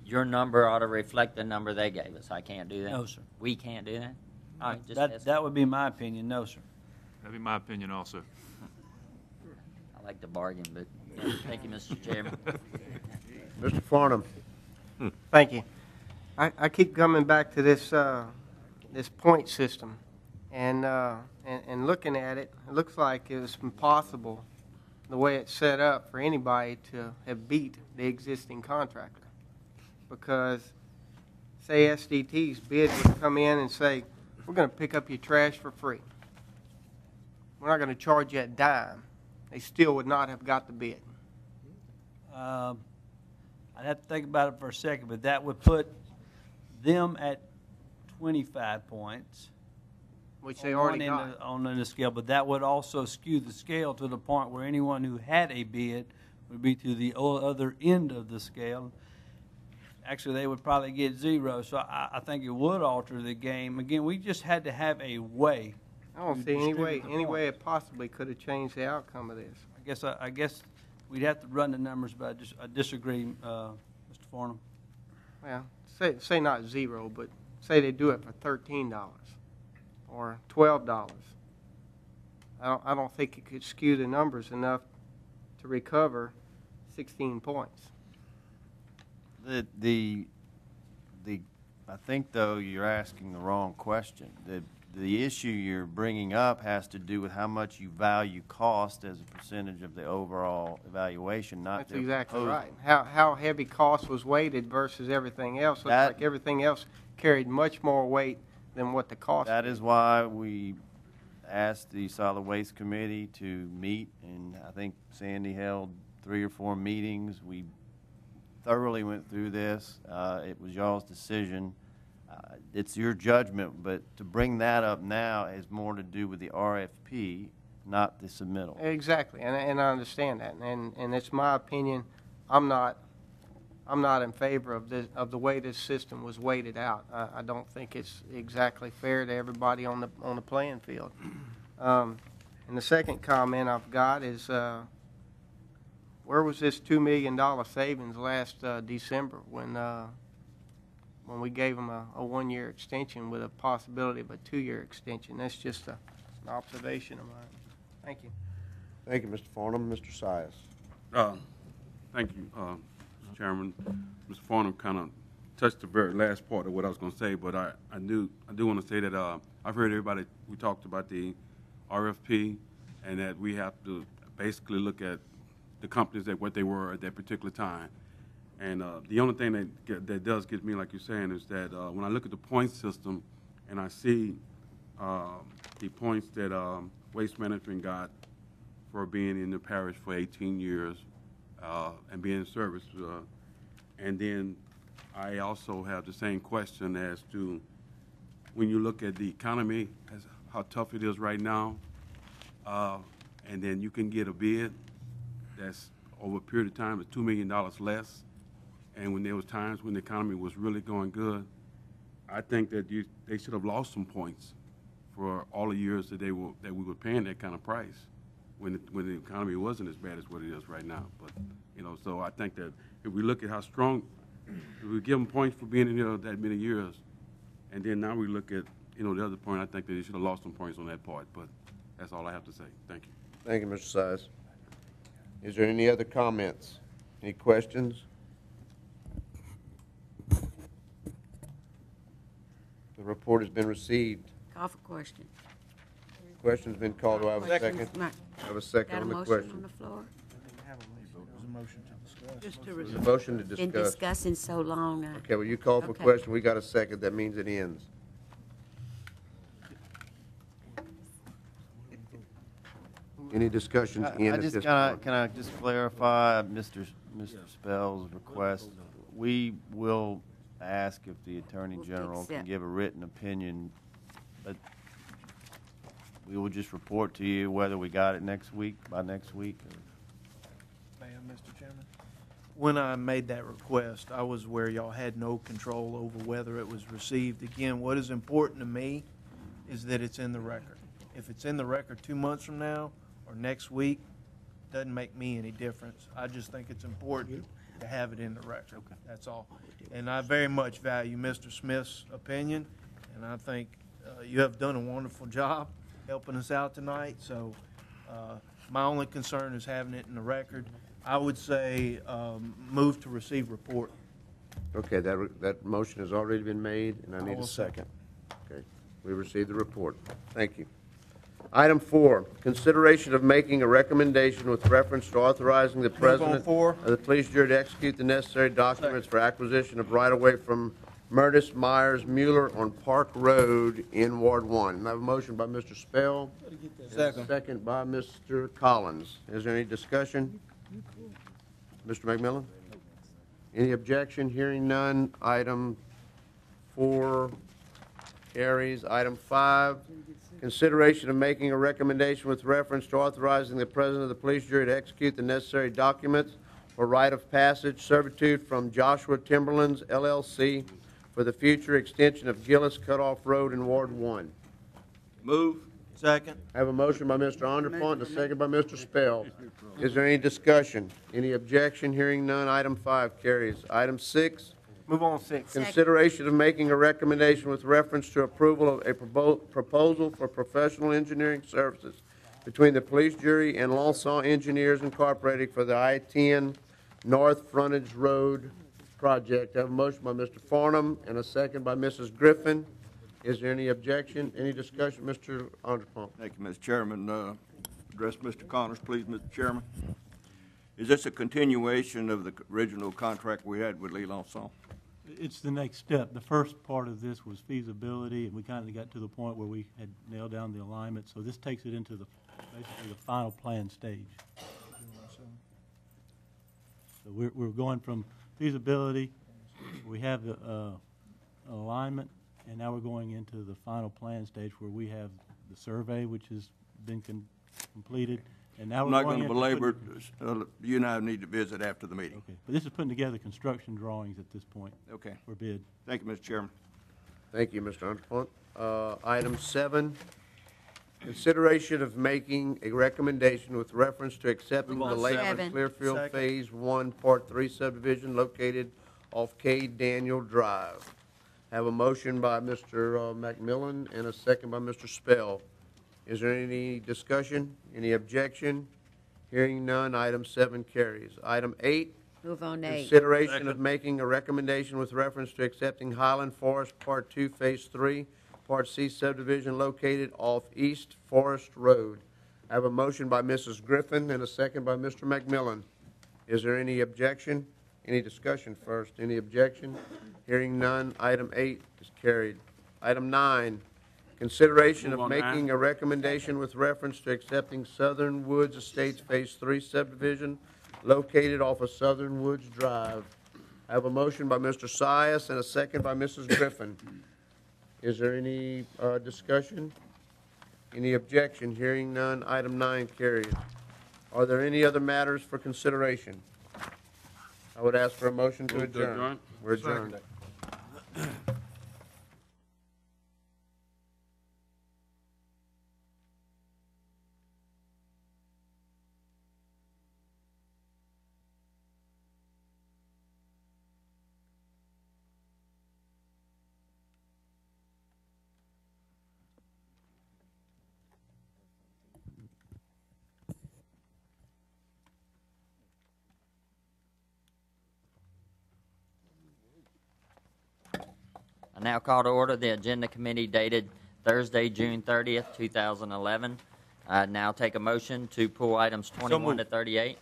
your number ought to reflect the number they gave us. I can't do that? No, sir. We can't do that? All right, just That would be my opinion, no, sir. That'd be my opinion also. I like to bargain, but yeah, thank you, Mr. Chairman. Mr. Farnham? Thank you. I keep coming back to this this point system, and looking at it, it looks like it was impossible, the way it's set up, for anybody to have beat the existing contractor. Because, say SDT's bid would come in and say, we're going to pick up your trash for free. We're not going to charge you a dime. They still would not have got the bid. I'd have to think about it for a second, but that would put them at 25 points. Which they already on one end got. on the scale, but that would also skew the scale to the point where anyone who had a bid would be to the other end of the scale. Actually, they would probably get zero, so I think it would alter the game. Again, we just had to have a way. I don't to see any way, distribute the points. it possibly could have changed the outcome of this. I guess we'd have to run the numbers, but I disagree, Mr. Farnham. Well, say not zero, but say they do it for $13 or $12. I don't think it could skew the numbers enough to recover 16 points. I think, though, you're asking the wrong question. The issue you're bringing up has to do with how much you value cost as a percentage of the overall evaluation, not That's their exactly proposal. right. How heavy cost was weighted versus everything else. Looks That- like everything else carried much more weight than what the cost. That is why we asked the Solid Waste Committee to meet, and I think Sandy held 3 or 4 meetings. We thoroughly went through this. It was y'all's decision. It's your judgment, but to bring that up now has more to do with the RFP, not the submittal. Exactly, and I understand that, and it's my opinion. I'm not in favor of this, of the way this system was weighted out. I don't think it's exactly fair to everybody on the playing field. And the second comment I've got is, where was this $2 million savings last December when we gave them a 1-year extension with a possibility of a 2-year extension? That's just an observation of mine. Thank you. Thank you, Mr. Farnum. Mr. Sias. Thank you, Mr. Chairman. Mr. Farnum kind of touched the very last part of what I was going to say, but I do want to say that I've heard everybody, we talked about the RFP, and that we have to basically look at the companies at what they were at that particular time. And the only thing that does get me, like you're saying, is that when I look at the point system and I see the points that Waste Management got for being in the parish for 18 years and being in service, and then I also have the same question as to when you look at the economy, as how tough it is right now, and then you can get a bid that's over a period of time is $2 million less. And when there was times when the economy was really going good, I think that they should have lost some points for all the years that we were paying that kind of price when the economy wasn't as bad as what it is right now. But so I think that if we look at how strong, if we give them points for being in here that many years, and then now we look at the other point, I think that they should have lost some points on that part. But that's all I have to say. Thank you. Thank you, Mr. Sias. Is there any other comments? Any questions? The report has been received. Call for question. Question's been called. Do I have a second? I have a second Got a on the motion on question. the floor? Just to There's a motion to Been discuss. discussing so long. Okay, well, you call for Okay. question. We got a second. That means it ends. Any discussions end at this point? Can I just clarify Mr. Spell's request? We will ask if the Attorney General can accept. give a written opinion, but we will just report to you whether we got it by next week. Ma'am, Mr. Chairman? When I made that request, I was where y'all had no control over whether it was received. Again, what is important to me is that it's in the record. If it's in the record 2 months from now or next week, doesn't make me any difference. I just think it's important to have it in the record. Okay. That's all. And I very much value Mr. Smith's opinion, and I think you have done a wonderful job helping us out tonight. So my only concern is having it in the record. I would say move to receive report. Okay, that motion has already been made, and I need a will second. Okay, we received the report. Thank you. Item 4, consideration of making a recommendation with reference to authorizing the president of the police jury to execute the necessary documents for acquisition of right-of-way from Murtis Myers Mueller on Park Road in Ward 1. And I have a motion by Mr. Spell. Second. Second by Mr. Collins. Is there any discussion? Mr. McMillan? Any objection? Hearing none. Item 4 carries. Item 5, consideration of making a recommendation with reference to authorizing the president of the police jury to execute the necessary documents for right of passage servitude from Joshua Timberlands LLC for the future extension of Gillis Cutoff Road in Ward 1. Move. Second. I have a motion by Mr. Onderpont and a second by Mr. Spell. Is there any discussion? Any objection? Hearing none. Item 5 carries. Item 6, Move on 6. consideration of making a recommendation with reference to approval of a proposal for professional engineering services between the police jury and Longsaw Engineers Incorporated for the I-10 North Frontage Road project. I have a motion by Mr. Farnum and a second by Mrs. Griffin. Is there any objection, any discussion? Mr. Onderpump. Thank you, Mr. Chairman. Address Mr. Connors, please, Mr. Chairman. Is this a continuation of the original contract we had with Lee Longsaw? It's the next step. The first part of this was feasibility, and we kind of got to the point where we had nailed down the alignment. So this takes it into basically the final plan stage. So we're going from feasibility, we have the alignment, and now we're going into the final plan stage where we have the survey, which has been completed, and now I'm we're not going going to belabor it. You and I need to visit after the meeting. Okay, but this is putting together construction drawings at this point. Okay. For bid. Thank you, Mr. Chairman. Thank you, Mr. Underpump. Item 7, consideration of making a recommendation with reference to accepting the Lakeland Seven. Clearfield Second. Phase 1, Part 3 subdivision located off K. Daniel Drive. Have a motion by Mr. McMillan and a second by Mr. Spell. Is there any discussion, any objection? Hearing none, item 7 carries. Item 8, Move on to 8. consideration of making a recommendation with reference to accepting Highland Forest Part 2, Phase 3, Part C subdivision located off East Forest Road. I have a motion by Mrs. Griffin and a second by Mr. McMillan. Is there any objection? Any discussion first? Any objection? Hearing none, item 8 is carried. Item 9, consideration Move of on making 9. a recommendation with reference to accepting Southern Woods Estates Phase 3 subdivision located off of Southern Woods Drive. I have a motion by Mr. Sias and a second by Mrs. Griffin. Is there any discussion? Any objection? Hearing none, item 9 carries. Are there any other matters for consideration? I would ask for a motion to Move to adjourn. adjourn. We're adjourned. I now call to order the Agenda Committee dated Thursday, June 30th, 2011. I now take a motion to pull items 21 to 38.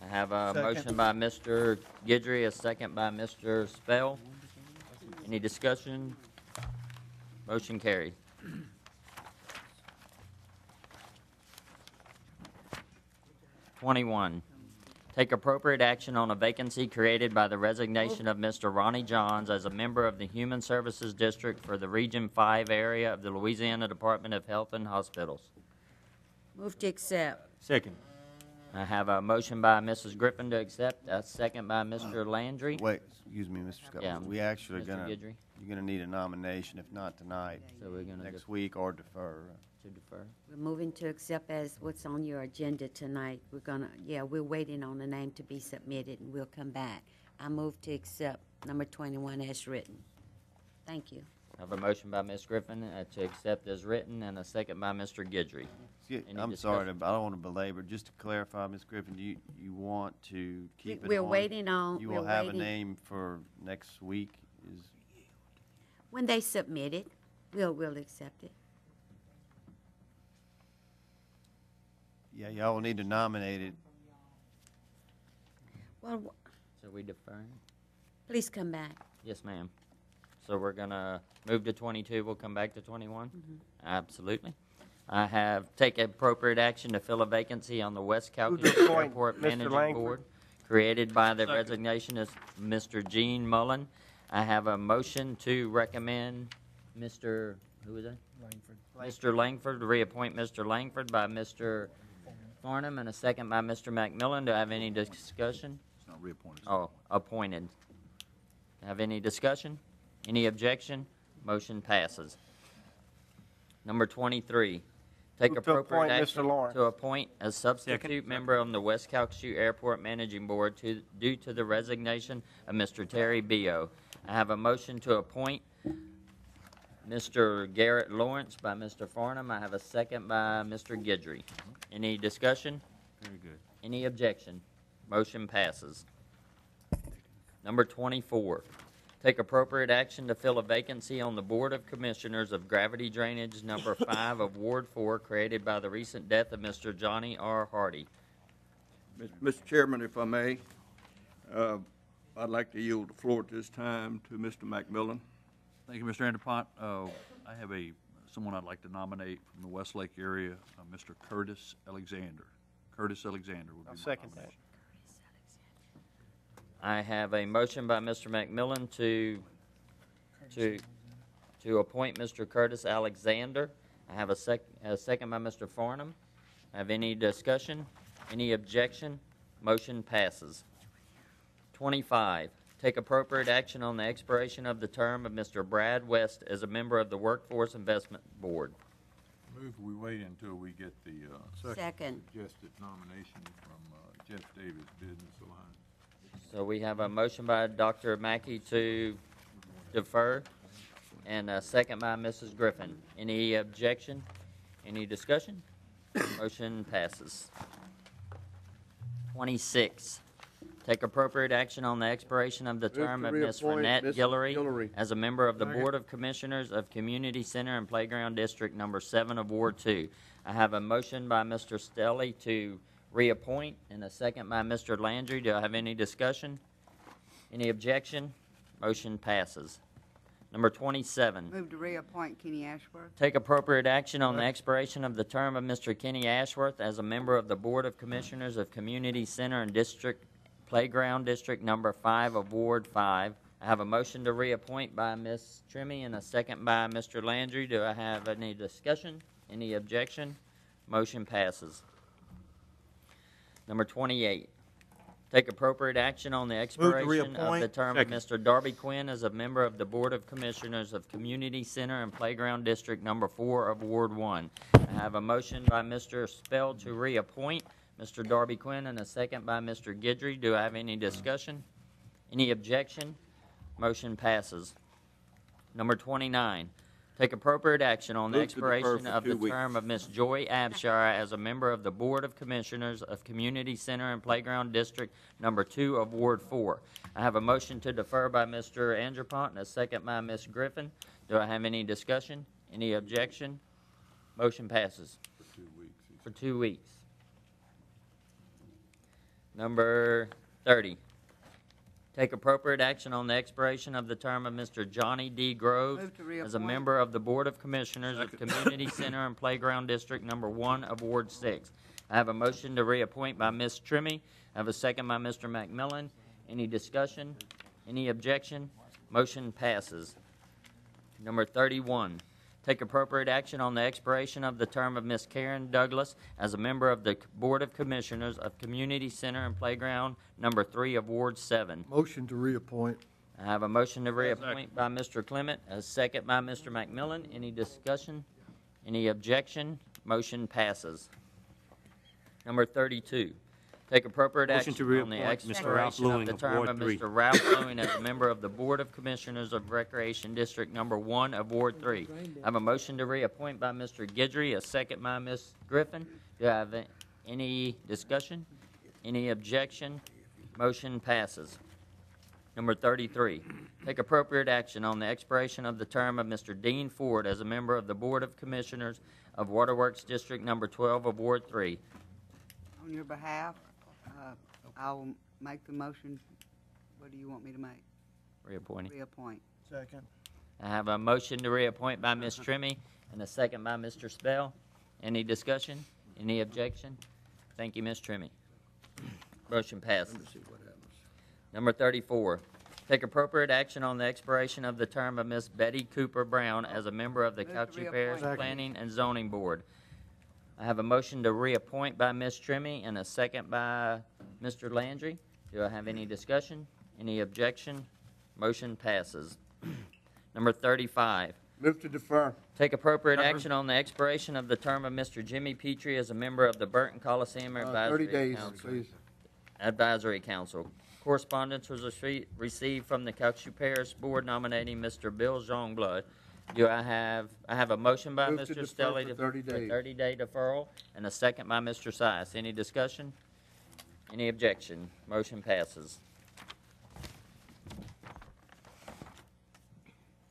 I have a Second. motion by Mr. Guidry, a second by Mr. Spell. Any discussion? Motion carried. #21. Take appropriate action on a vacancy created by the resignation of Mr. Ronnie Johns as a member of the Human Services District for the Region 5 area of the Louisiana Department of Health and Hospitals. Move to accept. Second. I have a motion by Mrs. Griffin to accept, a second by Mr. Landry. Wait, excuse me, Mr. Scott. Yeah, We actually are Mr. gonna, Guidry. you're gonna need a nomination, if not tonight, So we're gonna next week, or defer. to defer. We're moving to accept as what's on your agenda tonight. We're waiting on the name to be submitted, and we'll come back. I move to accept number 21 as written. Thank you. I have a motion by Ms. Griffin to accept as written, and a second by Mr. Guidry. I'm Any sorry, discussion? I don't want to belabor. Just to clarify, Ms. Griffin, do you want to keep it on? We're waiting on. You we're will have a waiting. name for next week? When they submit it, we'll accept it. Yeah, y'all will need to nominate it. Well, So we defer? please come back. Yes, ma'am. So we're gonna move to 22, we'll come back to 21? Absolutely. I have take appropriate action to fill a vacancy on the West Move Calhoun to appoint Airport Mr. Managing Langford. Board, created by the resignation of Mr. Gene Mullen. I have a motion to recommend Mr., who is that? Langford. Mr. Langford, to reappoint Mr. Langford by Mr. Farnum, and a second by Mr. McMillan. Do I have any discussion? It's not reappointed. Oh, appointed. Have any discussion? Any objection? Motion passes. Number 23, take Move to appropriate appoint action Mr. Lawrence. to appoint a substitute member on the West Calcasieu Airport Managing Board due to the resignation of Mr. Terry Bio. I have a motion to appoint Mr. Garrett Lawrence by Mr. Farnham. I have a second by Mr. Guidry. Any discussion? Very good. Any objection? Motion passes. Number 24, take appropriate action to fill a vacancy on the Board of Commissioners of Gravity Drainage Number 5 of Ward 4, created by the recent death of Mr. Johnny R. Hardy. Mr. Chairman, if I may, I'd like to yield the floor at this time to Mr. McMillan. Thank you, Mr. Anderpont. I have someone I'd like to nominate from the Westlake area, Mr. Curtis Alexander. Curtis Alexander would be my second that. nomination. I have a motion by Mr. McMillan to appoint Mr. Curtis Alexander. I have a second by Mr. Farnham. Have any discussion? Any objection? Motion passes. 25, take appropriate action on the expiration of the term of Mr. Brad West as a member of the Workforce Investment Board. Move we wait until we get the Second. suggested nomination from Jeff Davis, Business Alliance. So we have a motion by Dr. Mackey to defer, and a second by Mrs. Griffin. Any objection? Any discussion? Motion passes. 26, take appropriate action on the expiration of the term to of Ms. reappoint Renette Ms. Guillory Guillory. as a member of the Board of Commissioners of Community Center and Playground District Number 7 of Ward 2. I have a motion by Mr. Stelly to reappoint, and a second by Mr. Landry. Do I have any discussion? Any objection? Motion passes. Number 27, Move to reappoint Kenny Ashworth. take appropriate action on the expiration of the term of Mr. Kenny Ashworth as a member of the Board of Commissioners of Community Center and District Playground District Number 5 of Ward 5. I have a motion to reappoint by Ms. Trimmy and a second by Mr. Landry. Do I have any discussion? Any objection? Motion passes. Number 28, take appropriate action on the expiration of the term of Mr. Darby Quinn as a member of the Board of Commissioners of Community Center and Playground District Number 4 of Ward 1. I have a motion by Mr. Spell to reappoint Mr. Darby Quinn and a second by Mr. Guidry. Do I have any discussion? Any objection? Motion passes. Number 29, take appropriate action on the Move to defer expiration for of the 2 weeks. term of Ms. Joy Abshire as a member of the Board of Commissioners of Community Center and Playground District Number 2 of Ward 4. I have a motion to defer by Mr. Anderpont and a second by Ms. Griffin. Do I have any discussion? Any objection? Motion passes. For 2 weeks. For 2 weeks. Number 30, take appropriate action on the expiration of the term of Mr. Johnny D. Groves Move to as a reappoint. member of the Board of Commissioners of Community Center and Playground District Number 1 of Ward 6. I have a motion to reappoint by Ms. Trimmy. I have a second by Mr. McMillan. Any discussion? Any objection? Motion passes. Number 31, take appropriate action on the expiration of the term of Ms. Karen Douglas as a member of the Board of Commissioners of Community Center and Playground Number 3 of Ward 7. Motion to reappoint. I have a motion to reappoint by Mr. Clement, a second by Mr. McMillan. Any discussion? Any objection? Motion passes. Number 32, take appropriate Motion action to on the reappoint Mr. Ralph expiration of Lewing the of term Ward of 3. Mr. Ralph Lewing as a member of the Board of Commissioners of Recreation District Number 1 of Ward 3. I have a motion to reappoint by Mr. Guidry, a second by Ms. Griffin. Do I have any discussion? Any objection? Motion passes. Number 33, take appropriate action on the expiration of the term of Mr. Dean Ford as a member of the Board of Commissioners of Waterworks District Number 12 of Ward 3. On your behalf, I'll make the motion. What do you want me to make? Reappointing. Reappoint. Second. I have a motion to reappoint by Ms. Trimmy and a second by Mr. Spell. Any discussion? Any objection? Thank you, Ms. Trimmy. Motion passes. Number 34, take appropriate action on the expiration of the term of Ms. Betty Cooper Brown as a member of the Move to Cauchy Parish reappoint. Planning and Zoning Board. I have a motion to reappoint by Ms. Trimmy and a second by Mr. Landry. Do I have any discussion? Any objection? Motion passes. Number 35, Move to defer. take appropriate action on the expiration of the term of Mr. Jimmy Petrie as a member of the Burton Coliseum 30 Advisory days, Council. please. Advisory Council. Correspondence was received from the Cauchy Parish Board nominating Mr. Bill Jongblood Do I have a motion by Move to Mr. defer Stelly for 30 days. 30-day deferral, and a second by Mr. Sias. Any discussion? Any objection? Motion passes.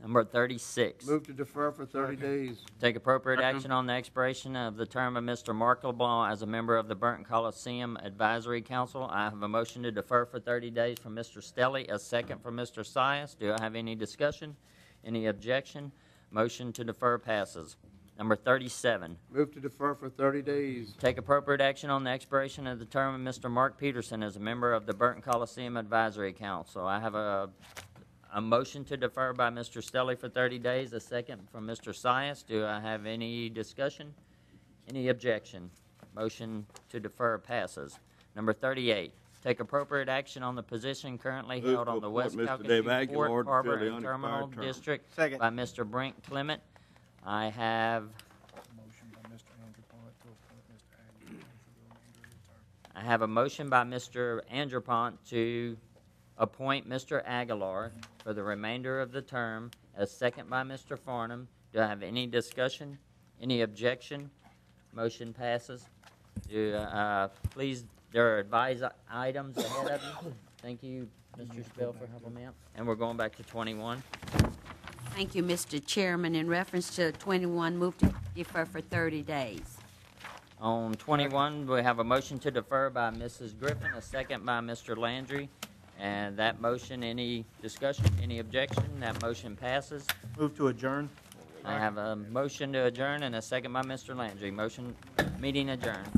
Number 36. Move to defer for 30 days. Take appropriate action on the expiration of the term of Mr. Mark LeBlanc as a member of the Burton Coliseum Advisory Council. I have a motion to defer for 30 days from Mr. Stelly, a second from Mr. Sias. Do I have any discussion? Any objection? Motion to defer passes. Number 37. Move to defer for 30 days. Take appropriate action on the expiration of the term of Mr. Mark Peterson as a member of the Burton Coliseum Advisory Council. I have a motion to defer by Mr. Stelly for 30 days, a second from Mr. Sias. Do I have any discussion? Any objection? Motion to defer passes. Number 38. Take appropriate action on the position currently Move held to on the appoint West Mr. Dave Calcasieu Aguilar Port, to fill Harbor, the and Terminal unexpired term. District Second. by Mr. Brent Clement. I have a motion by Mr. Andrepont to appoint Mr. Aguilar for the remainder of the term, a second by Mr. Farnham. Do I have any discussion? Any objection? Motion passes. Please, there are advice items ahead of you. Thank you, Mr. Spell, for helping me out. And we're going back to 21. Thank you, Mr. Chairman. In reference to 21, move to defer for 30 days. On 21, we have a motion to defer by Mrs. Griffin, a second by Mr. Landry. And that motion, any discussion, any objection? That motion passes. Move to adjourn. I have a motion to adjourn and a second by Mr. Landry. Meeting adjourned.